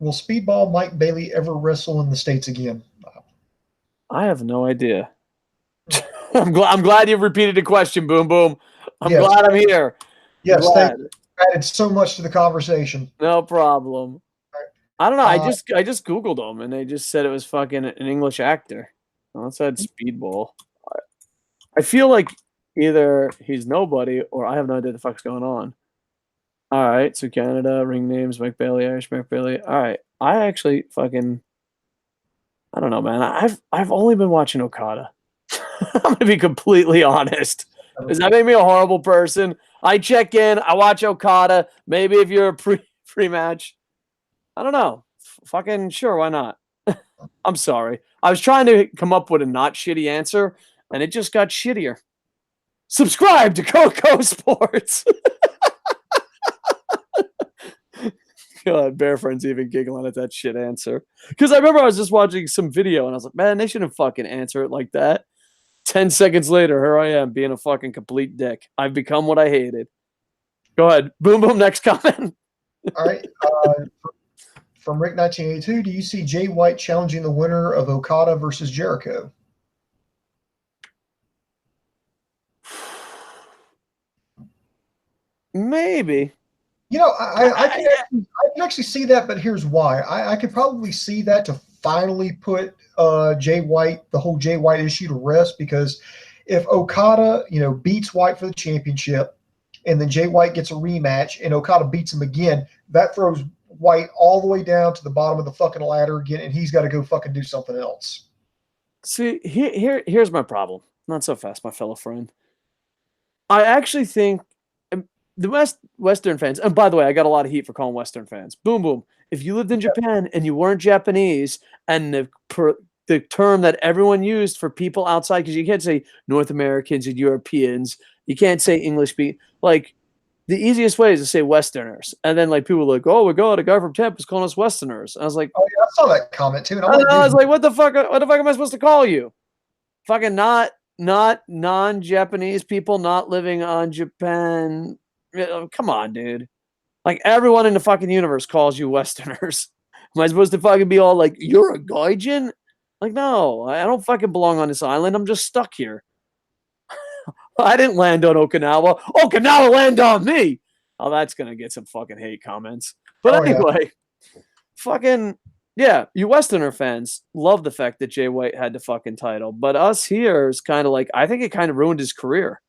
Will Speedball Mike Bailey ever wrestle in the States again? I have no idea. I'm glad you've repeated the question, Boom Boom. I'm glad I'm here. Yes, thank you. Added so much to the conversation. No problem. I don't know. I just Googled him, and they just said it was fucking an English actor. Well, it said Speedball. I feel like either he's nobody, or I have no idea what the fuck's going on. All right, so Canada, ring names, Mike Bailey, Irish Mike Bailey. All right, I actually fucking, I don't know, man. I've only been watching Okada. I'm gonna be completely honest. Does that make me a horrible person? I check in, I watch Okada. Maybe if you're a pre-match, I don't know. Fucking sure, why not? I'm sorry. I was trying to come up with a not shitty answer, and it just got shittier. Subscribe to Coco Sports. God, Bear Friend's even giggling at that shit answer. Because I remember I was just watching some video and I was like, man, they shouldn't fucking answer it like that. 10 seconds later, here I am being a fucking complete dick. I've become what I hated. Go ahead. Boom, boom, next comment. All right. From Rick 1982, do you see Jay White challenging the winner of Okada versus Jericho? Maybe. You know, I can actually see that, but here's why. I could probably see that to finally put Jay White, the whole Jay White issue to rest, because if Okada, beats White for the championship, and then Jay White gets a rematch, and Okada beats him again, that throws White all the way down to the bottom of the fucking ladder again, and he's got to go fucking do something else. See, here's my problem. Not so fast, my fellow friend. I actually think the Western fans, and by the way, I got a lot of heat for calling Western fans. Boom, boom. If you lived in Japan and you weren't Japanese, and the term that everyone used for people outside, because you can't say North Americans and Europeans, you can't say English speak. Like, the easiest way is to say Westerners. And then, like, people are like, oh my God, a guy from Tampa is calling us Westerners. And I was like, oh, yeah, I saw that comment too. And I was like, what the fuck am I supposed to call you? Fucking not non-Japanese people not living on Japan. Come on, dude. Like, everyone in the fucking universe calls you Westerners. Am I supposed to fucking be all like, you're a gaijin? Like, no, I don't fucking belong on this island. I'm just stuck here. I didn't land on Okinawa. Okinawa land on me. Oh, that's going to get some fucking hate comments. But anyway, fucking, yeah, you Westerner fans love the fact that Jay White had the fucking title. But us here is kind of like, I think it kind of ruined his career.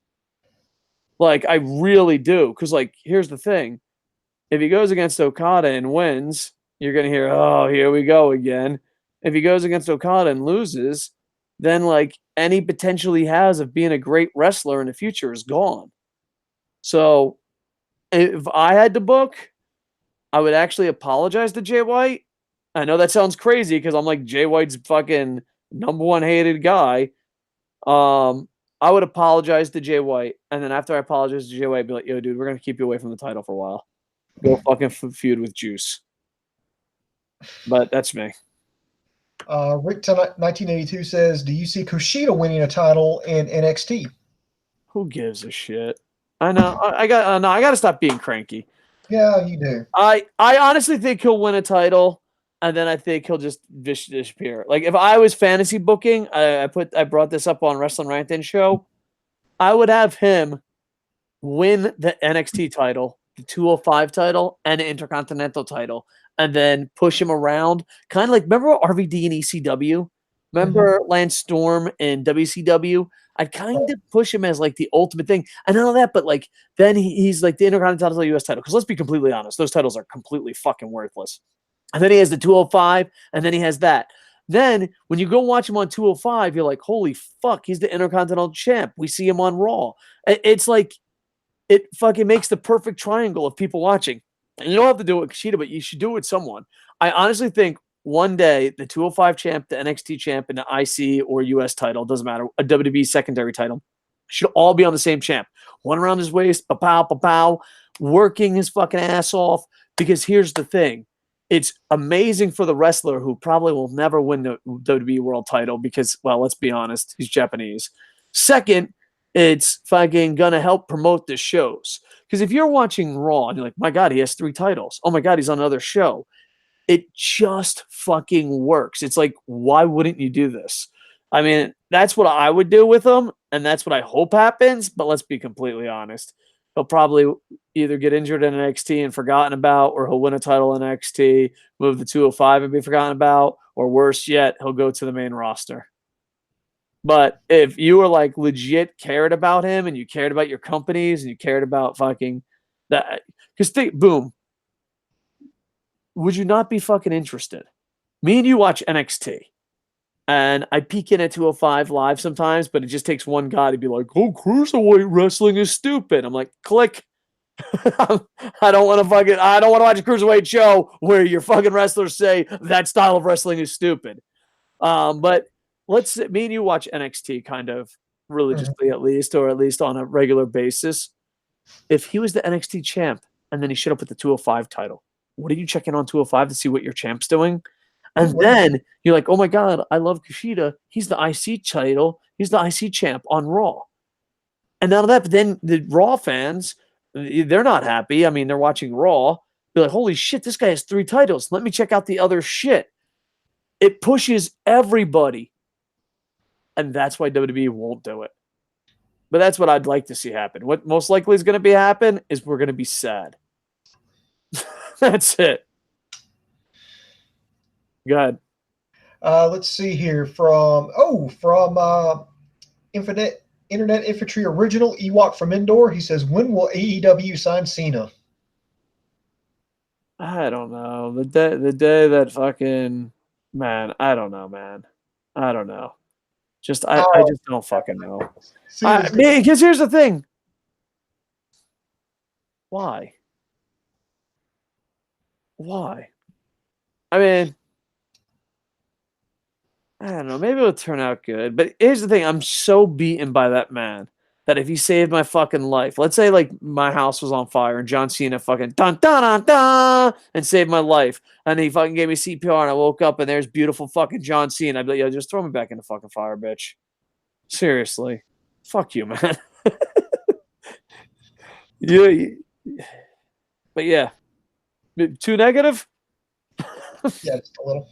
Like, I really do. Because, like, here's the thing. If he goes against Okada and wins, you're going to hear, oh, here we go again. If he goes against Okada and loses, then, like, any potential he has of being a great wrestler in the future is gone. So, if I had to book, I would actually apologize to Jay White. I know that sounds crazy because I'm like, Jay White's fucking number one hated guy. I would apologize to Jay White, and then after I apologize to Jay White, I'd be like, yo, dude, we're going to keep you away from the title for a while. Go fucking feud with Juice. But that's me. Rick 1982 says, do you see Kushida winning a title in NXT? Who gives a shit? I know. I got to stop being cranky. Yeah, you do. I honestly think he'll win a title, and then I think he'll just disappear. Like, if I was fantasy booking, I brought this up on Wrestling Rankin show. I would have him win the NXT title, the 205 title, and the Intercontinental title, and then push him around. Kind of like, remember RVD in ECW? Remember Lance Storm in WCW? I'd kind of push him as like the ultimate thing. I know that, but like then he's like the Intercontinental US title. Because let's be completely honest, those titles are completely fucking worthless. And then he has the 205, and then he has that. Then when you go watch him on 205, you're like, holy fuck, he's the Intercontinental champ. We see him on Raw. It's like, it fucking makes the perfect triangle of people watching. And you don't have to do it with Kushida, but you should do it with someone. I honestly think one day the 205 champ, the NXT champ, and the IC or US title, doesn't matter, a WWE secondary title, should all be on the same champ. One around his waist, pow, working his fucking ass off. Because here's the thing. It's amazing for the wrestler who probably will never win the WWE world title because, well, let's be honest, he's Japanese. Second, it's fucking gonna help promote the shows. Because if you're watching Raw and you're like, my God, he has 3 titles. Oh my God, he's on another show. It just fucking works. It's like, why wouldn't you do this? I mean, that's what I would do with him, and that's what I hope happens, but let's be completely honest. He'll probably either get injured in NXT and forgotten about, or he'll win a title in NXT, move the 205 and be forgotten about, or worse yet, he'll go to the main roster. But if you were like legit cared about him and you cared about your companies and you cared about fucking That because boom, would you not be fucking interested? Me and you watch NXT, and I peek in at 205 live sometimes, but it just takes one guy to be like, "Oh, cruiserweight wrestling is stupid." I'm like, click. I don't want to watch a cruiserweight show where your fucking wrestlers say that style of wrestling is stupid. But me and you watch NXT kind of religiously at least, or at least on a regular basis. If he was the NXT champ and then he showed up with the 205 title, what are you checking on 205 to see what your champ's doing? And then you're like, oh my God, I love Kushida. He's the IC title. He's the IC champ on Raw. And none of that, but then the Raw fans, they're not happy. I mean, they're watching Raw. They're like, holy shit, this guy has 3 titles. Let me check out the other shit. It pushes everybody. And that's why WWE won't do it. But that's what I'd like to see happen. What most likely is going to happen is we're going to be sad. That's it. Go ahead. Let's see here from Internet Infantry Original Ewok from Indoor. He says, when will AEW sign Cena? I don't know. The day that fucking man, I don't know, man. I don't know. I just don't fucking know. Because here's the thing. Why? I mean, I don't know. Maybe it'll turn out good. But here's the thing. I'm so beaten by that man that if he saved my fucking life, let's say like my house was on fire and John Cena fucking dun dun dun dun and saved my life, and he fucking gave me CPR and I woke up and there's beautiful fucking John Cena. I'd be like, yo, just throw me back in the fucking fire, bitch. Seriously. Fuck you, man. Yeah. But yeah. Too negative? Yeah, just a little.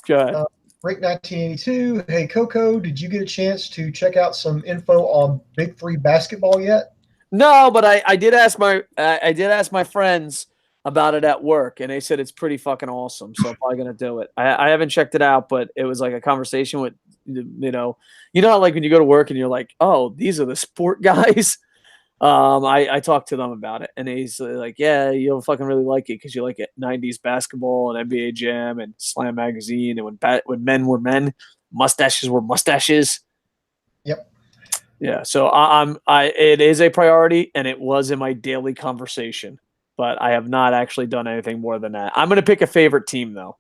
Go ahead. Rick 1982. Hey Coco, did you get a chance to check out some info on Big 3 basketball yet? No, but I did ask my friends about it at work, and they said it's pretty fucking awesome. So I'm probably gonna do it. I haven't checked it out, but it was like a conversation with how like when you go to work and you're like, oh, these are the sport guys. I talked to them about it, and he's like, yeah, you'll fucking really like it because you like it 90s basketball and NBA Jam and Slam Magazine, and when men were men, mustaches were mustaches. Yep. Yeah, so it is a priority, and it was in my daily conversation, but I have not actually done anything more than that. I'm gonna pick a favorite team though.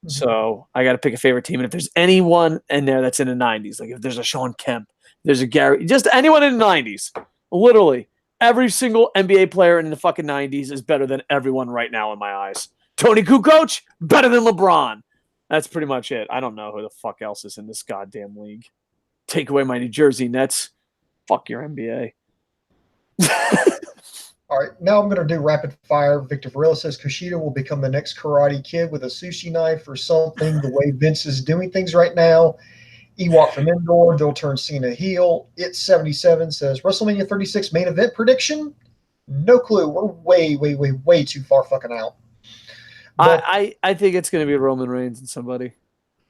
Mm-hmm. So I got to pick a favorite team, and if there's anyone in there that's in the 90s, like if there's a Sean Kemp, there's a Gary, just anyone in the 90s. Literally, every single NBA player in the fucking 90s is better than everyone right now in my eyes. Tony Kukoc, better than LeBron. That's pretty much it. I don't know who the fuck else is in this goddamn league. Take away my New Jersey Nets. Fuck your NBA. All right, now I'm going to do rapid fire. Victor Varela says Kushida will become the next Karate Kid with a sushi knife or something, the way Vince is doing things right now. Ewok from Indoor, they'll turn Cena heel. It's 77 says WrestleMania 36 main event prediction. No clue. We're way too far fucking out. But I think it's going to be Roman Reigns and somebody.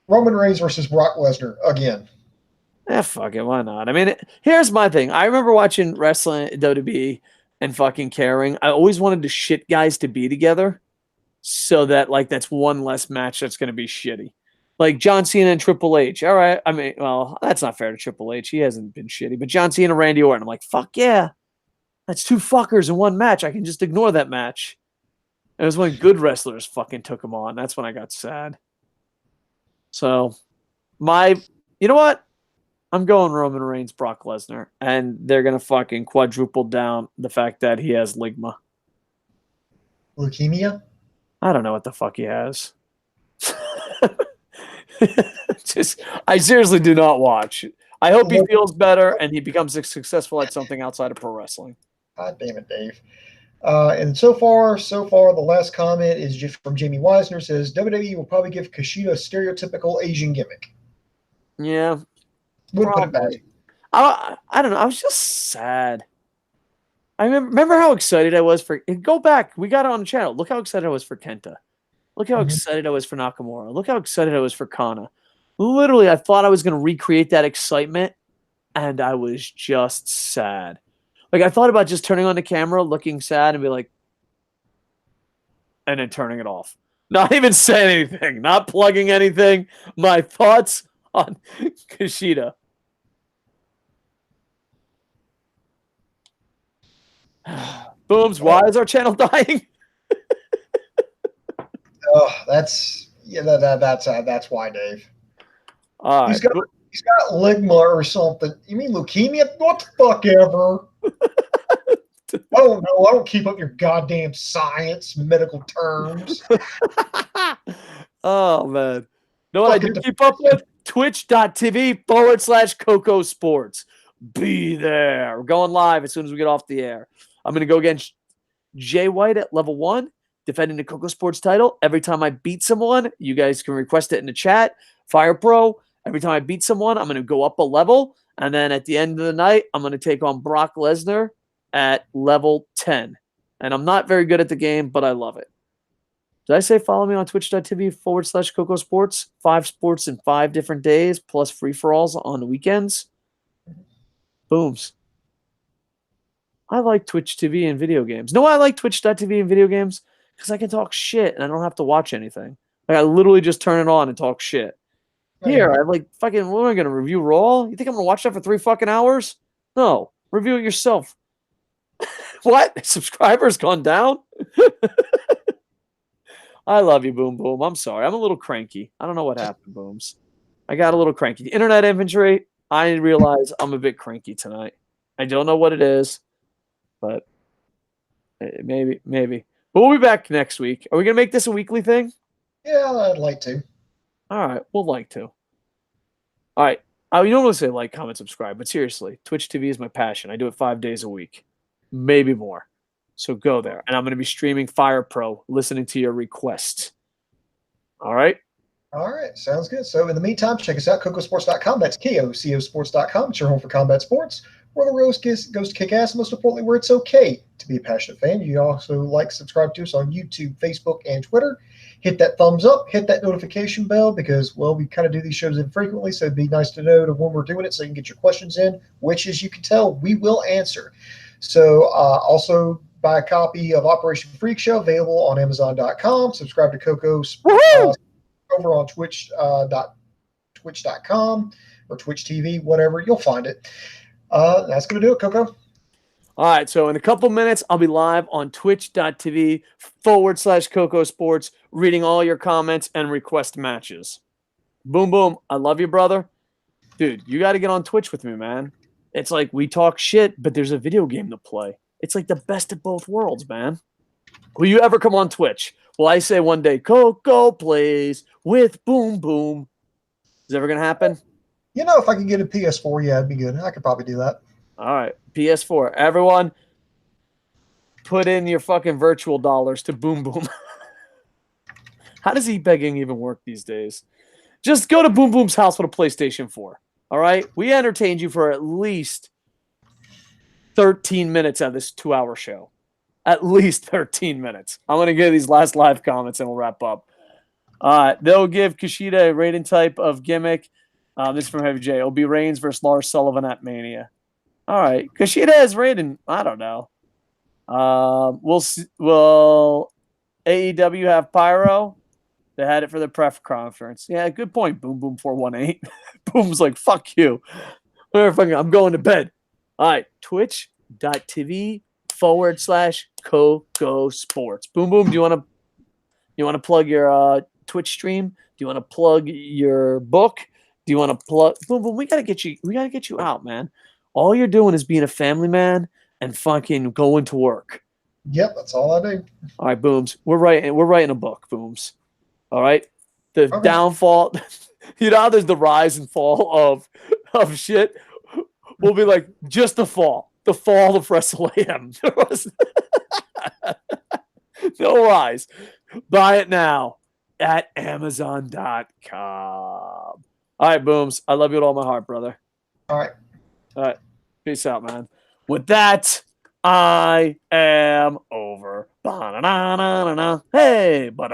Roman Reigns versus Brock Lesnar again. Fuck it. Why not? I mean, here's my thing. I remember watching wrestling at WWE and fucking caring. I always wanted to shit guys to be together so that like that's one less match that's going to be shitty. Like John Cena and Triple H. All right. I mean, well, that's not fair to Triple H. He hasn't been shitty. But John Cena and Randy Orton, I'm like, fuck yeah. That's 2 fuckers in one match. I can just ignore that match. It was when good wrestlers fucking took them on. That's when I got sad. So, you know what? I'm going Roman Reigns, Brock Lesnar. And they're going to fucking quadruple down the fact that he has ligma. Leukemia? I don't know what the fuck he has. I seriously do not watch. I hope he feels better and he becomes successful at something outside of pro wrestling. God damn it, Dave. And so far, the last comment is just from Jamie Wisner. Says WWE will probably give Kushida a stereotypical Asian gimmick. Yeah, probably. I don't know. I was just sad. I remember how excited I was for. Go back. We got it on the channel. Look how excited I was for Kenta. Look how excited I was for Nakamura. Look how excited I was for Kana. Literally, I thought I was going to recreate that excitement, and I was just sad. Like, I thought about just turning on the camera, looking sad, and be like, and then turning it off. Not even saying anything, not plugging anything. My thoughts on Kushida. Booms, why is our channel dying? Oh, that's why, Dave. All He's right. got ligma or something. You mean leukemia? What the fuck ever? I don't know. I don't keep up your goddamn science, medical terms. Oh, man. Know what I do keep up with? Twitch.tv/KocoSports. Be there. We're going live as soon as we get off the air. I'm going to go against Jay White at level 1, defending the KocoSports title. Every time I beat someone, you guys can request it in the chat. Fire Pro. Every time I beat someone, I'm going to go up a level. And then at the end of the night, I'm going to take on Brock Lesnar at level 10. And I'm not very good at the game, but I love it. Did I say follow me on twitch.tv/KocoSports? 5 sports in 5 different days, plus free-for-alls on the weekends. Booms. I like Twitch TV and video games. No, I like Twitch.tv and video games because I can talk shit and I don't have to watch anything. Like, I literally just turn it on and talk shit. Here, I like fucking, what am I going to review Raw? You think I'm going to watch that for 3 fucking hours? No. Review it yourself. What? Subscribers gone down? I love you, Boom Boom. I'm sorry. I'm a little cranky. I don't know what happened, Booms. I got a little cranky. The internet inventory, I realize I'm a bit cranky tonight. I don't know what it is, but maybe. But we'll be back next week. Are we going to make this a weekly thing? Yeah, I'd like to. All right. We'll like to. All right. I normally say like, comment, subscribe, but seriously, Twitch TV is my passion. I do it 5 days a week, maybe more. So go there. And I'm going to be streaming Fire Pro, listening to your requests. All right? All right. Sounds good. So in the meantime, check us out, KocoSports.com. That's KocoSports.com. It's your home for combat sports, where the roast goes to kick ass, and most importantly, where it's okay to be a passionate fan. You also like, subscribe to us on YouTube, Facebook, and Twitter. Hit that thumbs up, hit that notification bell, because, well, we kind of do these shows infrequently, so it'd be nice to know when we're doing it so you can get your questions in, which, as you can tell, we will answer. So also buy a copy of Operation Freak Show, available on Amazon.com. Subscribe to Koco's over on twitch.com or Twitch TV, whatever. You'll find it. That's going to do it, Koco. All right, so in a couple minutes, I'll be live on twitch.tv/KocoSports, reading all your comments and request matches. Boom, boom. I love you, brother. Dude, you got to get on Twitch with me, man. It's like we talk shit, but there's a video game to play. It's like the best of both worlds, man. Will you ever come on Twitch? Will I say one day, Koco plays with Boom Boom? Is it ever going to happen? You know, if I could get a PS4, yeah, it'd be good. I could probably do that. All right, PS4. Everyone, put in your fucking virtual dollars to Boom Boom. How does e-begging even work these days? Just go to Boom Boom's house with a PlayStation 4. All right? We entertained you for at least 13 minutes out of this 2-hour show. At least 13 minutes. I'm going to get these last live comments and we'll wrap up. They'll give Kushida a rating type of gimmick. This is from Heavy J. It'll be Reigns versus Lars Sullivan at Mania. All right. Kushida is rated, I don't know. We'll see. Will AEW have Pyro? They had it for the press conference. Yeah, good point. Boom Boom 418. Boom's like, fuck you. I'm going to bed. All right. Twitch.tv/KocoSports. Boom Boom, do you want to plug your Twitch stream? Do you want to plug your book? Do you want to plug Boom Boom? We gotta get you out, man. All you're doing is being a family man and fucking going to work. Yep, that's all I do. All right, Booms. We're writing a book, Booms. All right. The downfall, you know how there's the rise and fall of shit. We'll be like just the fall of Wrestle AM. No rise. Buy it now at Amazon.com. All right, Booms. I love you with all my heart, brother. All right. Peace out, man. With that, I am over. Hey, but